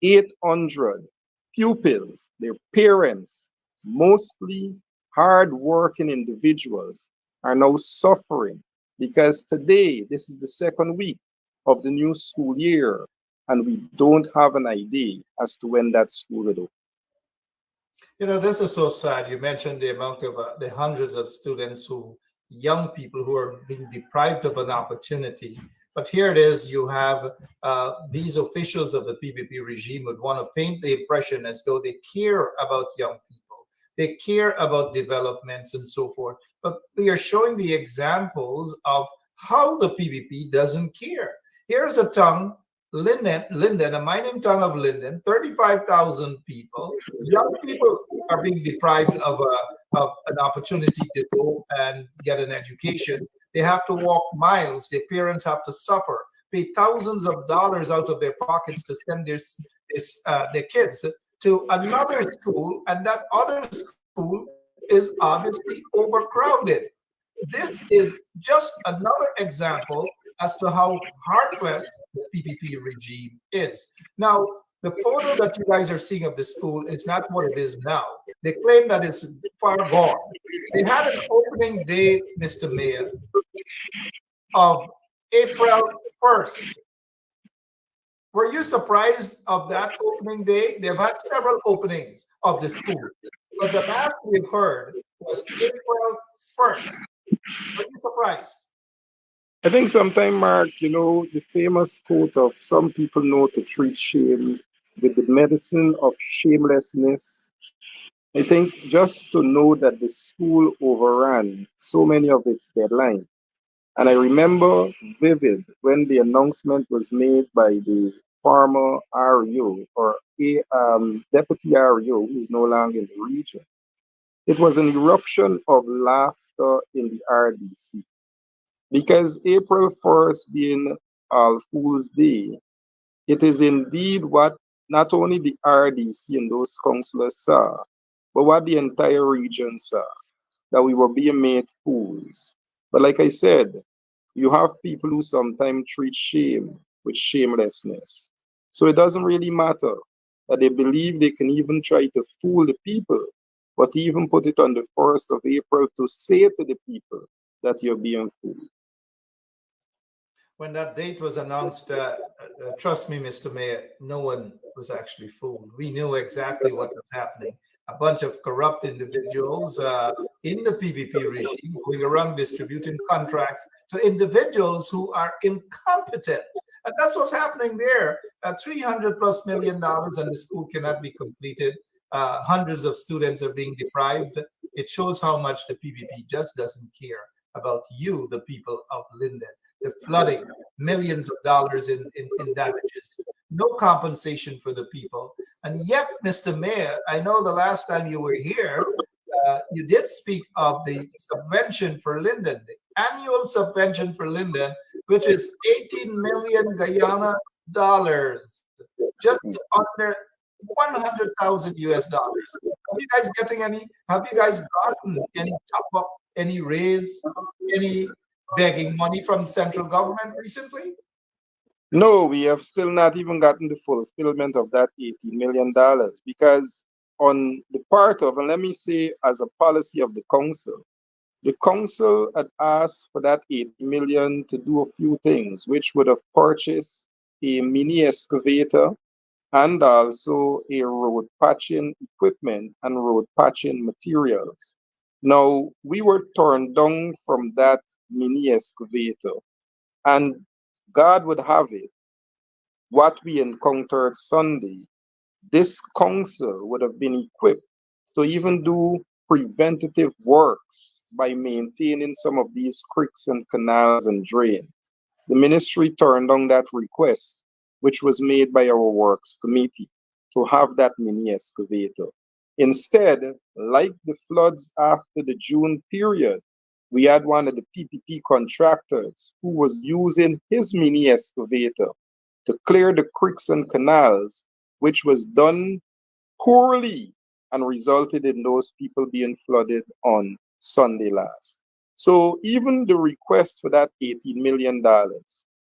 800 pupils, their parents, mostly hard-working individuals, are now suffering because today, this is the second week of the new school year, and we don't have an idea as to when that school will open. This is so sad. You mentioned the amount of the hundreds of students young people who are being deprived of an opportunity. But here it is, you have these officials of the PPP regime would want to paint the impression as though they care about young people. They care about developments and so forth. But we are showing the examples of how the PPP doesn't care. Here's a town, Linden, a mining town of Linden, 35,000 people. Young people are being deprived of an opportunity to go and get an education. They have to walk miles. Their parents have to suffer, pay thousands of dollars out of their pockets to send their kids to another school, and that other school is obviously overcrowded. This is just another example as to how heartless the PPP regime is. Now, the photo that you guys are seeing of the school is not what it is now. They claim that it's far gone. They had an opening day, Mr. Mayor, of April 1st. Were you surprised of that opening day? They've had several openings of the school, but the last we've heard was April 1st. Were you surprised? I think sometime, Mark, the famous quote of some people know to treat shame with the medicine of shamelessness. I think just to know that the school overran so many of its deadlines. And I remember vivid when the announcement was made by the former REO or deputy REO who is no longer in the region. It was an eruption of laughter in the RDC because April 1st being All Fool's Day, it is indeed what not only the RDC and those councillors saw, but what the entire region saw, that we were being made fools. But like I said, you have people who sometimes treat shame with shamelessness. So it doesn't really matter that they believe they can even try to fool the people, but even put it on the 1st of April to say to the people that you're being fooled. When that date was announced, trust me, Mr. Mayor, no one was actually fooled. We knew exactly what was happening. A bunch of corrupt individuals in the PPP regime going around distributing contracts to individuals who are incompetent. And that's what's happening there. $300+ million and the school cannot be completed. Hundreds of students are being deprived. It shows how much the PPP just doesn't care about you, the people of Linden. The flooding, millions of dollars in damages, no compensation for the people. And yet, Mr. Mayor, I know the last time you were here, you did speak of the subvention for Linden, the annual subvention for Linden, which is 18 million Guyana dollars, just under 100,000 US dollars. Have you guys gotten any top up, any raise, any begging money from central government recently? No, we have still not even gotten the fulfillment of that $18 million because on the part of, and let me say as a policy of the council had asked for that 8 million to do a few things, which would have purchased a mini excavator and also a road patching equipment and road patching materials. Now, we were turned down from that mini excavator, and God would have it, what we encountered Sunday, this council would have been equipped to even do preventative works by maintaining some of these creeks and canals and drains. The ministry turned down that request, which was made by our works committee, to have that mini excavator. Instead, like the floods after the June period, we had one of the PPP contractors who was using his mini excavator to clear the creeks and canals, which was done poorly and resulted in those people being flooded on Sunday last. So even the request for that $18 million,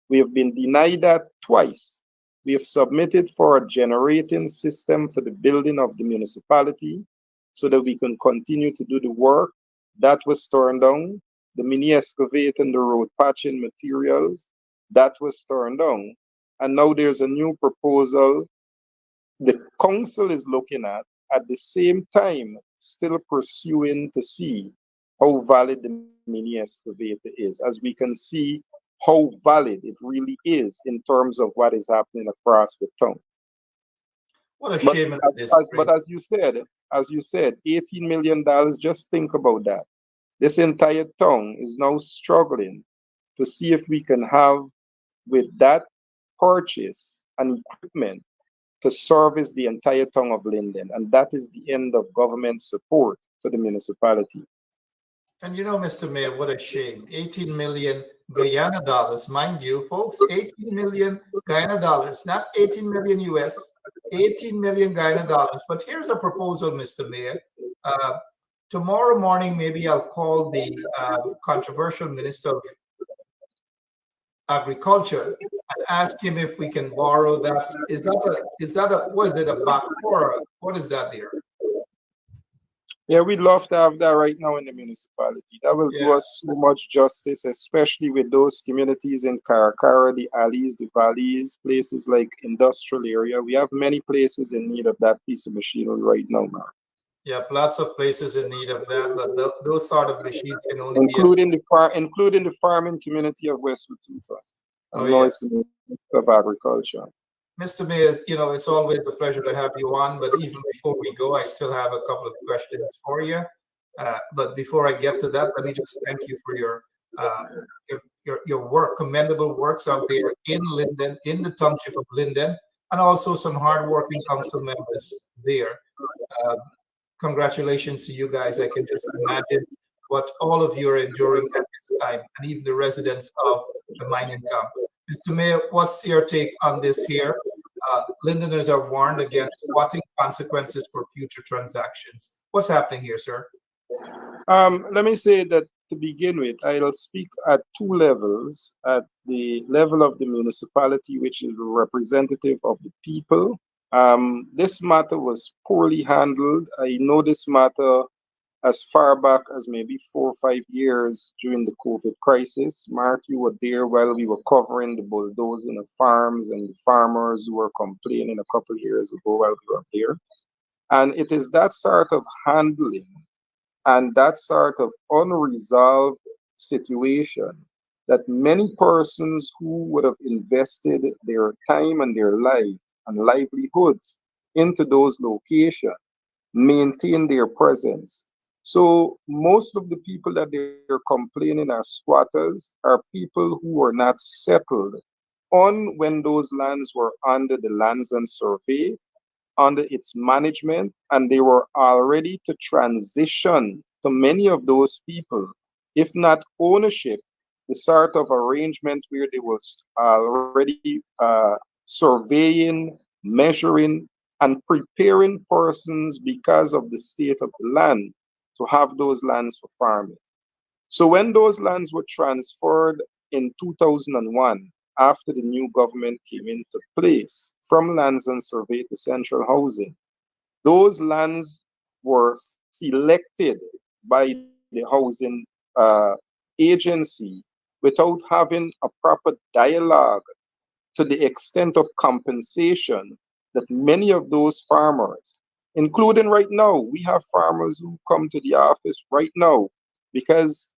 we have been denied that twice. We have submitted for a generating system for the building of the municipality so that we can continue to do the work. That was turned down. The mini excavator and the road patching materials, that was turned down. And now there's a new proposal the council is looking at the same time, still pursuing to see how valid the mini excavator is, as we can see how valid it really is in terms of what is happening across the town. What a shame. But as you said, $18 million, just think about that. This entire town is now struggling to see if we can have, with that purchase and equipment, to service the entire town of Linden. And that is the end of government support for the municipality. And you know, Mr. Mayor, what a shame. 18 million Guyana dollars, mind you, folks, 18 million Guyana dollars, not 18 million US, 18 million Guyana dollars. But here's a proposal, Mr. Mayor. Tomorrow morning, maybe I'll call the controversial Minister of Agriculture and ask him if we can borrow that. Is that a what is it, a backdoor? What is that there? Yeah, we'd love to have that right now in the municipality. That will do Yeah, us so much justice, especially with those communities in Karakara, the alleys, the valleys, places like industrial area. We have many places in need of that piece of machinery right now, man. yeah, lots of places in need of that, but those sort of machines can only be. Including the farming community of West Watupa Oh and yeah. North of Agriculture. Mr. Mayor, it's always a pleasure to have you on, but even before we go, I still have a couple of questions for you. But before I get to that, let me just thank you for uh, your work, commendable works out there in Linden, in the township of Linden, and also some hardworking council members there. Uh, Congratulations to you guys. I can just imagine what all of you are enduring at this time, and even the residents of the mining town. Mr. Mayor, what's your take on this here? Lindeners are warned against squatting consequences for future transactions. What's happening here, sir? Let me say that to begin with, I'll speak at two levels. At the level of the municipality, which is a representative of the people. This matter was poorly handled. I know this matter as far back as maybe 4 or 5 years during the COVID crisis. Mark, you were there while we were covering the bulldozing of farms and the farmers who were complaining a couple of years ago while we were there. And it is that sort of handling and that sort of unresolved situation that many persons who would have invested their time and their life and livelihoods into those locations maintain their presence. So most of the people that they're complaining are squatters, are people who were not settled on when those lands were under the lands and survey, under its management, and they were already to transition to many of those people, if not ownership, the sort of arrangement where they was already surveying, measuring, and preparing persons because of the state of the land to have those lands for farming. So when those lands were transferred in 2001, after the new government came into place, from lands and survey to central housing, those lands were selected by the housing agency without having a proper dialogue to the extent of compensation that many of those farmers, including right now, we have farmers who come to the office right now because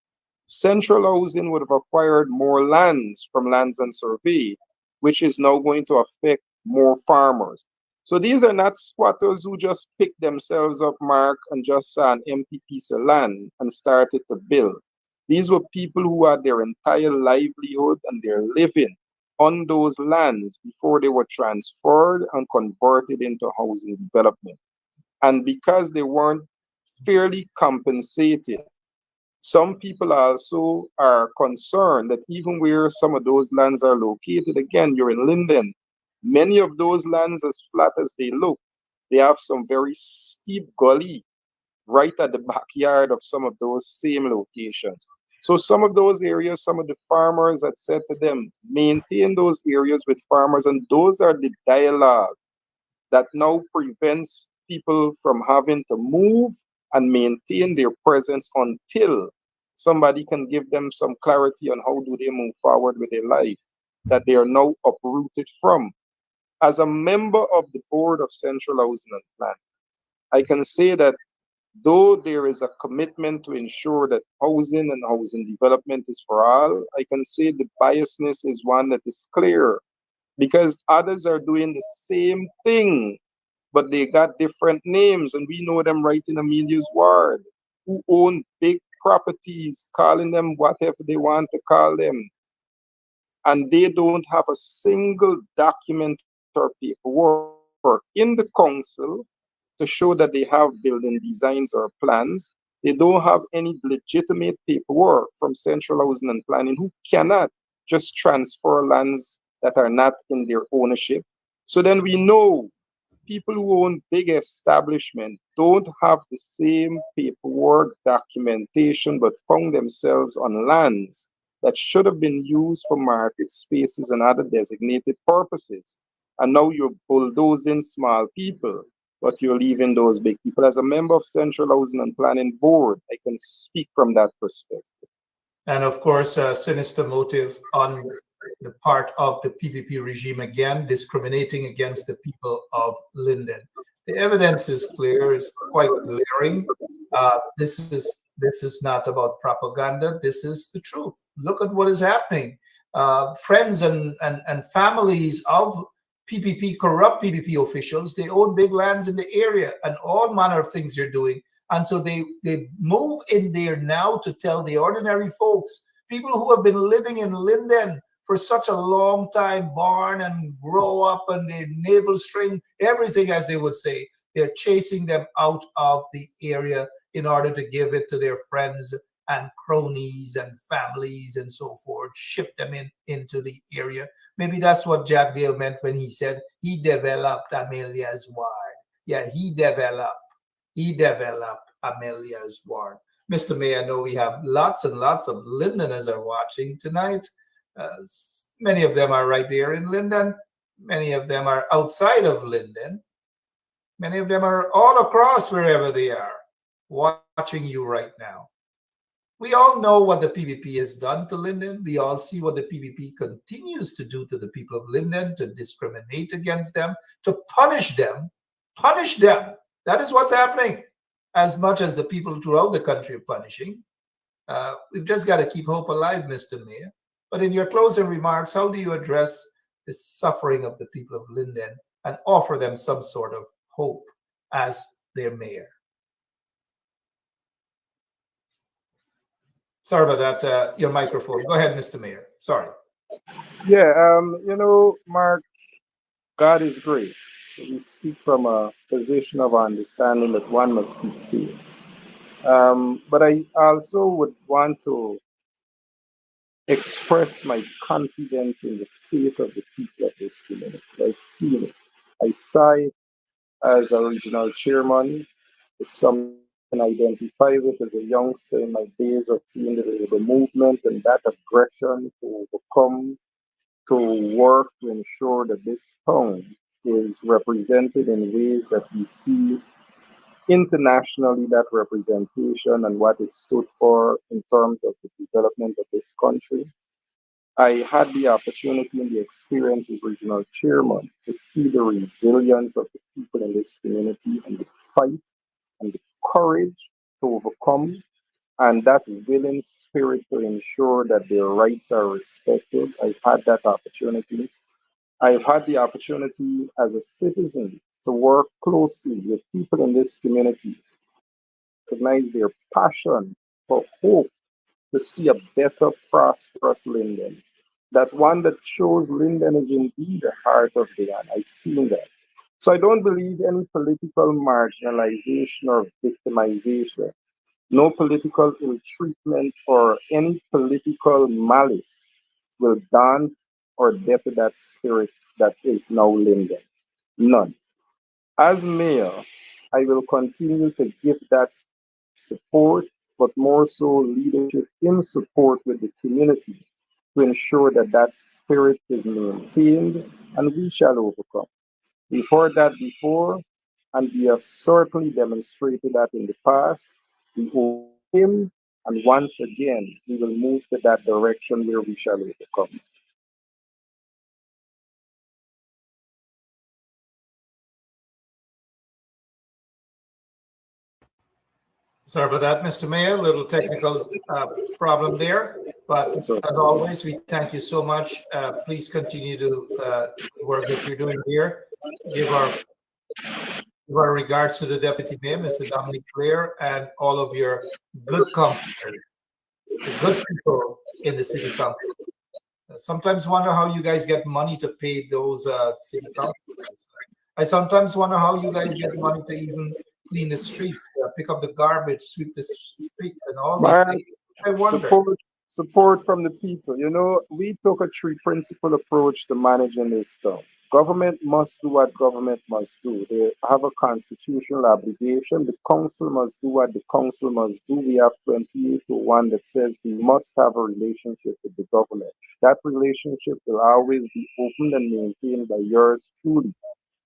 central housing would have acquired more lands from lands and survey, which is now going to affect more farmers. So these are not squatters who just picked themselves up, Mark, and just saw an empty piece of land and started to build. These were people who had their entire livelihood and their living on those lands before they were transferred and converted into housing development. And because they weren't fairly compensated, some people also are concerned that even where some of those lands are located, again, you're in Linden, many of those lands, as flat as they look, they have some very steep gully right at the backyard of some of those same locations. So some of those areas, some of the farmers had said to them, maintain those areas with farmers, and those are the dialogue that now prevents people from having to move and maintain their presence until somebody can give them some clarity on how do they move forward with their life that they are now uprooted from. As a member of the board of Central Housing and Plan, I can say that though there is a commitment to ensure that housing and housing development is for all, I can say the biasness is one that is clear because others are doing the same thing, but they got different names, and we know them right in Amelia's ward, who own big properties, calling them whatever they want to call them, and they don't have a single document or paperwork in the council to show that they have building designs or plans. They don't have any legitimate paperwork from Central Housing and Planning, who cannot just transfer lands that are not in their ownership. So then we know people who own big establishments don't have the same paperwork documentation, but found themselves on lands that should have been used for market spaces and other designated purposes. And now you're bulldozing small people. but you're leaving those big people. As a member of Central Housing and Planning Board, I can speak from that perspective. And of course, sinister motive on the part of the PPP regime, again, discriminating against the people of Linden. The evidence is clear, it's quite glaring. This is not about propaganda, this is the truth. Look at what is happening. Friends and families of PPP, corrupt PPP officials, they own big lands in the area and all manner of things they're doing. And so they move in there now to tell the ordinary folks, people who have been living in Linden for such a long time, born and grow up and their navel string, everything, as they would say, they're chasing them out of the area in order to give it to their friends and cronies and families and so forth, ship them into the area. Maybe that's what Jack Dale meant when he said he developed Amelia's ward. Yeah, he developed Amelia's ward. Mr. Mayor, I know we have lots and lots of Lindeners are watching tonight. Many of them are right there in Linden. Many of them are outside of Linden. Many of them are all across wherever they are, watching you right now. We all know what the PPP has done to Linden. We all see what the PPP continues to do to the people of Linden, to discriminate against them, to punish them. Punish them. That is what's happening, as much as the people throughout the country are punishing. We've just got to keep hope alive, Mr. Mayor. But in your closing remarks, how do you address the suffering of the people of Linden and offer them some sort of hope as their mayor? Sorry about that. Your microphone. Go ahead, Mr. Mayor. Sorry. Yeah, Mark, God is great. So we speak from a position of understanding that one must speak faith. But I also would want to express my confidence in the faith of the people of this community. I've seen it. I saw it as a regional chairman. It's something I can identify with as a youngster in my days of seeing the movement and that aggression to overcome, to work to ensure that this town is represented in ways that we see internationally, that representation and what it stood for in terms of the development of this country. I had the opportunity and the experience as regional chairman to see the resilience of the people in this community and the fight and the courage to overcome and that willing spirit to ensure that their rights are respected. I've had that opportunity. I've had the opportunity as a citizen to work closely with people in this community, recognize their passion for hope to see a better, prosperous Linden. That one that shows Linden is indeed the heart of the land. I've seen that. So I don't believe any political marginalization or victimization, no political ill treatment or any political malice will daunt or deafen that spirit that is now Linden. None. As mayor, I will continue to give that support, but more so leadership in support with the community to ensure that that spirit is maintained and we shall overcome. We've heard that before, and we have certainly demonstrated that in the past. We overcame, and once again, we will move to that direction where we shall overcome. Sorry about that, Mr. Mayor. A little technical problem there. But So, as always, we thank you so much. Please continue to work that you're doing here. Give our regards to the Deputy Mayor, Mr. Dominic Clare, and all of your good councilors, the good people in the City Council. Sometimes wonder how you guys get money to pay those city councilors. I sometimes wonder how you guys get money to even clean the streets, pick up the garbage, sweep the streets, and all these man, things. I wonder. support from the people. We took a three principle approach to managing this town. Government must do what government must do. They have a constitutional obligation. The council must do what the council must do. We have 2801 that says we must have a relationship with the government. That relationship will always be opened and maintained by yours truly.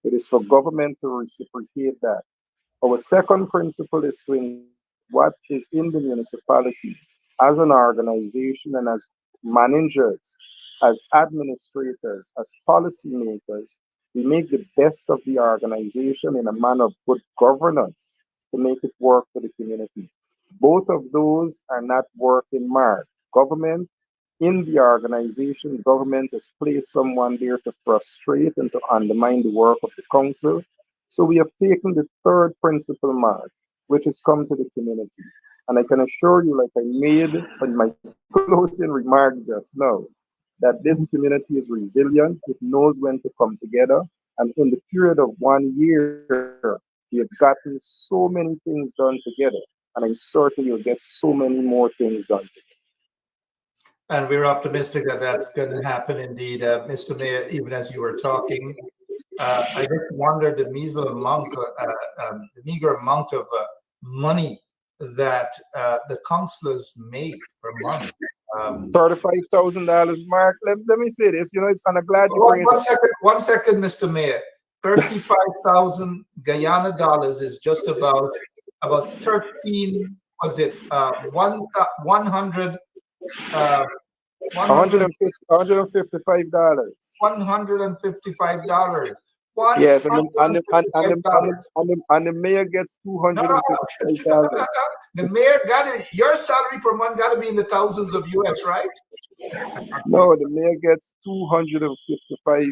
It is for government to reciprocate that. Our second principle is to ensure what is in the municipality as an organization and as managers, as administrators, as policymakers, we make the best of the organization in a manner of good governance to make it work for the community. Both of those are not working mark. Government in the organization, government has placed someone there to frustrate and to undermine the work of the council. So we have taken the third principle mark, which is come to the community. And I can assure you, like I made in my closing remark just now, that this community is resilient, it knows when to come together. And in the period of 1 year, we have gotten so many things done together. And I'm certain you'll get so many more things done together. And we're optimistic that that's going to happen indeed. Mr. Mayor, even as you were talking, I just wondered the measly amount, the meager amount of money that the councillors make per month. $35,000, Mark. Let me say this. You know, I'm glad you bring it up. One second, Mr. Mayor. 35,000 Guyana dollars is just about 13. Was it 100? $155. $155. Yes, and the mayor gets $255. The mayor got it. Your salary per month got to be in the thousands of US, right? No, the mayor gets 255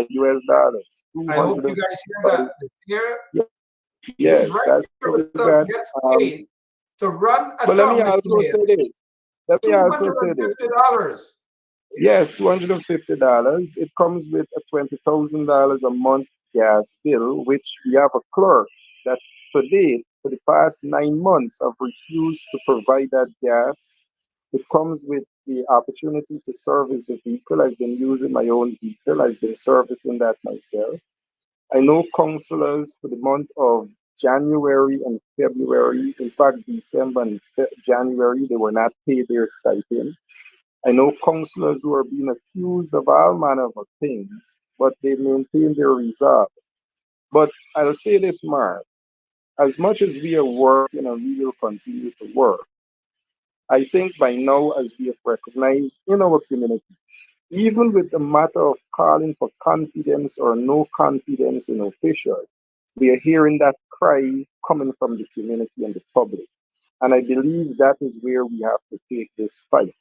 US dollars. I hope you guys hear that. The mayor, yes, right, that's gets paid to run a but let me also say this. $250. Yes, $250. It comes with a $20,000 a month gas bill, which we have a clerk that to date, for the past 9 months, have refused to provide that gas. It comes with the opportunity to service the vehicle. I've been using my own vehicle. I've been servicing that myself. I know councillors for the month of January and February, in fact, December and January, they were not paid their stipend. I know councillors who are being accused of all manner of things, but they maintain their resolve. But I'll say this, Mark, as much as we are working and we will continue to work, I think by now, as we have recognized in our community, even with the matter of calling for confidence or no confidence in officials, we are hearing that cry coming from the community and the public. And I believe that is where we have to take this fight.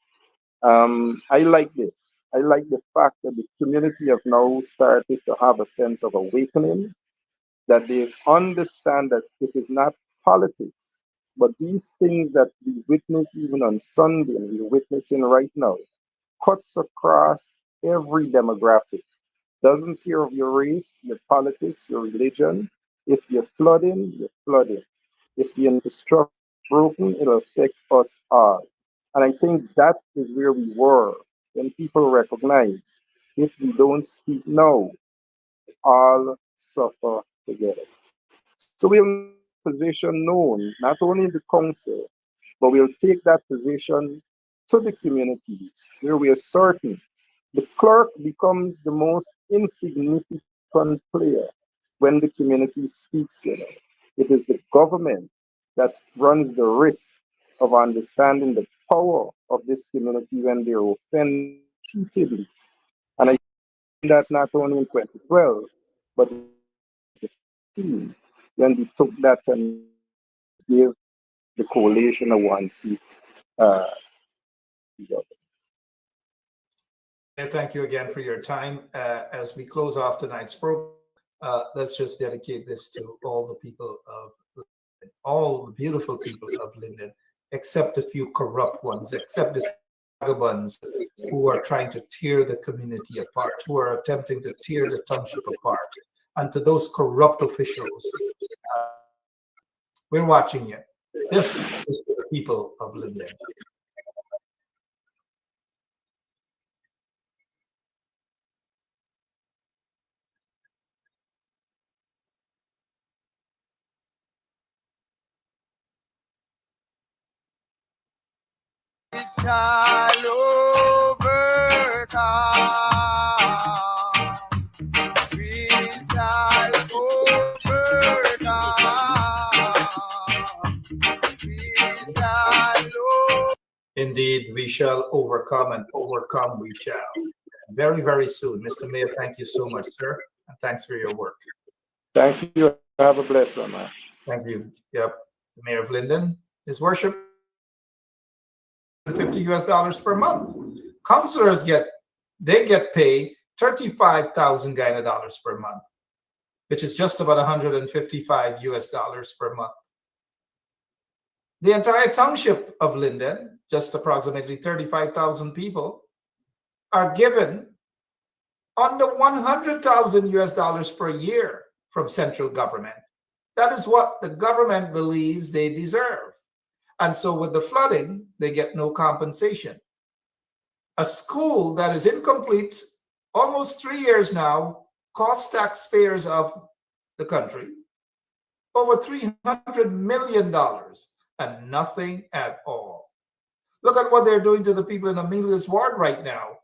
I like this. I like the fact that the community have now started to have a sense of awakening, that they understand that it is not politics, but these things that we witness even on Sunday and we're witnessing right now cuts across every demographic. Doesn't care of your race, your politics, your religion. If you're flooding, you're flooding. If the infrastructure is broken, it'll affect us all. And I think that is where we were when people recognize if we don't speak now, all suffer together. So we'll position known not only in the council, but we'll take that position to the communities where we are certain the clerk becomes the most insignificant player when the community speaks. It is the government that runs the risk of understanding the power of this community when they're offended repeatedly. And I think that not only in 2012, but when we took that and gave the coalition a one seat. Thank you again for your time. As we close off tonight's program, let's just dedicate this to all the people of Linden, all the beautiful people of Linden, except a few corrupt ones, except the vagabonds who are trying to tear the community apart, who are attempting to tear the township apart. And to those corrupt officials, we're watching you. This is the people of Linden. It shall overcome. Indeed, we shall overcome, and overcome we shall. Very, very soon. Mr. Mayor, thank you so much, sir. And thanks for your work. Thank you. Have a blessed one, man. Thank you. Yep. The Mayor of Linden, His Worship, $50 per month. Councillors get paid $35,000 Ghana per month, which is just about $155 per month. The entire township of Linden, just approximately 35,000 people, are given under $100,000 per year from central government. That is what the government believes they deserve. And so with the flooding, they get no compensation. A school that is incomplete almost 3 years now costs taxpayers of the country over $300 million and nothing at all. Look at what they're doing to the people in Amelia's ward right now,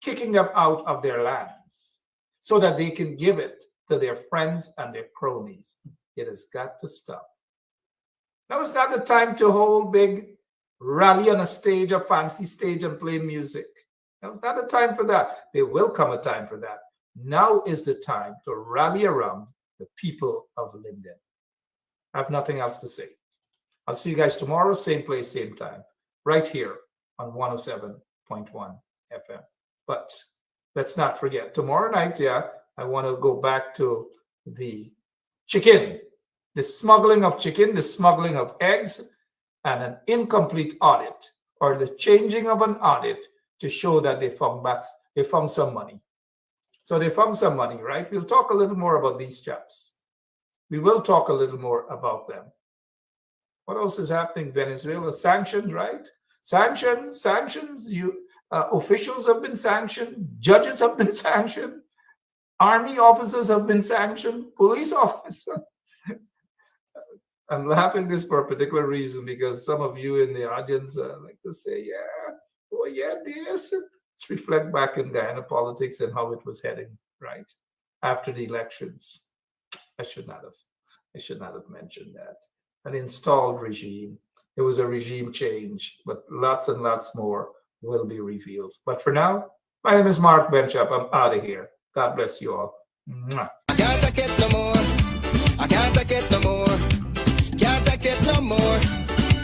kicking them out of their lands so that they can give it to their friends and their cronies. It has got to stop. Now is not the time to hold big rally on a stage, a fancy stage, and play music. Now is not the time for that. There will come a time for that. Now is the time to rally around the people of Linden. I have nothing else to say. I'll see you guys tomorrow, same place, same time, right here on 107.1 FM. But let's not forget, tomorrow night, I want to go back to the chicken, the smuggling of chicken, the smuggling of eggs, and an incomplete audit, or the changing of an audit to show that they found some money. So they found some money, right? We'll talk a little more about these chaps. We will talk a little more about them. What else is happening? Venezuela, sanctions, right? Sanctions. Officials have been sanctioned. Judges have been sanctioned. Army officers have been sanctioned. Police officers. I'm laughing this for a particular reason, because some of you in the audience like to say, this. Let's reflect back in Guyana politics and how it was heading, right? After the elections. I should not have mentioned that. An installed regime. It was a regime change, but lots and lots more will be revealed. But for now, my name is Mark Benchop. I'm out of here. God bless you all. Mwah. I can't take it no more. I can't take it no more. Can't take it no more.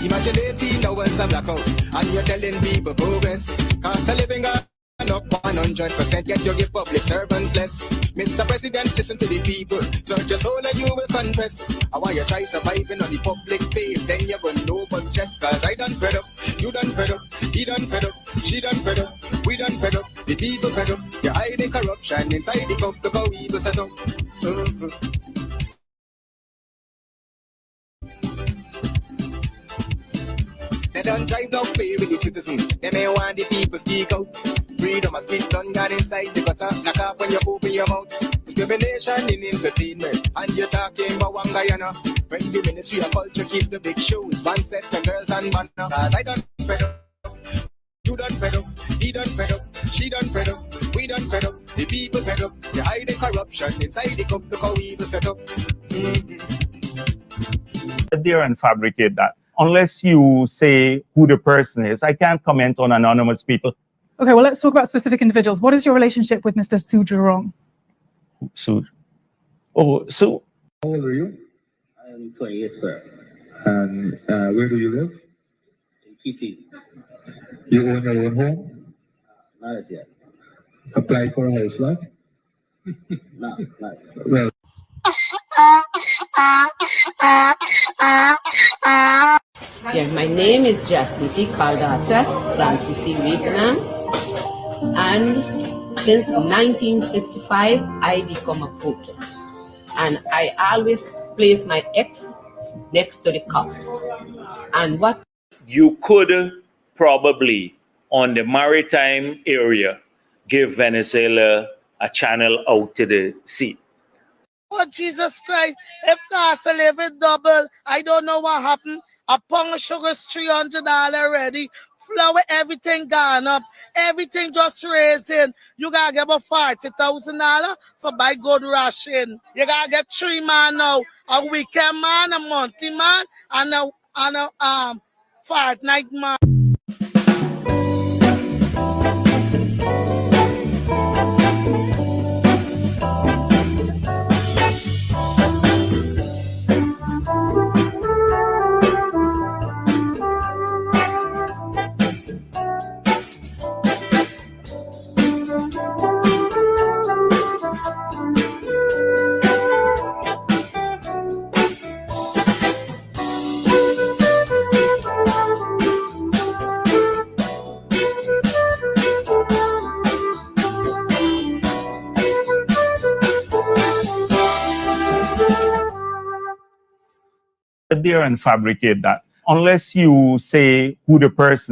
Imagine 18 hours of blackout and you're telling people progress. Cost of living up 100%, yet you give public servant less. Mr. President, listen to the people. Search your soul and you will confess. I want you try surviving on the public face. Then you're gonna know but stress. Cause I done fed up, you done fed up, he done fed up, she done fed up, we done fed up, the people fed up. You're hiding corruption inside the cup. Look how we go set up. They don't drive no fair with the citizen. They may want the people speak out. Freedom of speech done gone inside the gutter. Knock off when you open your mouth. Discrimination in entertainment. And you're talking about one Guyana. When the Ministry of Culture keep the big shows. One set to girls and man. Cause I done fed up. You done fed up. He done fed up. She done fed up. We done fed up. The people fed up. They hide the corruption inside the cup. Look how we will set up. There and fabricate that. Unless you say who the person is, I can't comment on anonymous people. Okay, well, let's talk about specific individuals. What is your relationship with Mr. Sujurong? Su. Oh, Su. How old are you? I am 28, sir. And where do you live? In Kitty. You own your own home? Not as yet. Apply for a house lot? No, not yet. Well. Yeah, my name is Jasmine Caldata, Francis Vietnam, and since 1965, I become a voter. And I always place my ex next to the cop. And what you could probably, on the maritime area, give Venezuela a channel out to the sea. Oh, Jesus Christ. If cost of living double, I don't know what happened. A pound of sugar is $300 already. Flour, everything gone up. Everything just raising. You got to get about $40,000 for buy good ration. You got to get 3 man now. A weekend man, a monthly man, and a fortnight man. there and fabricate that. Unless you say who the person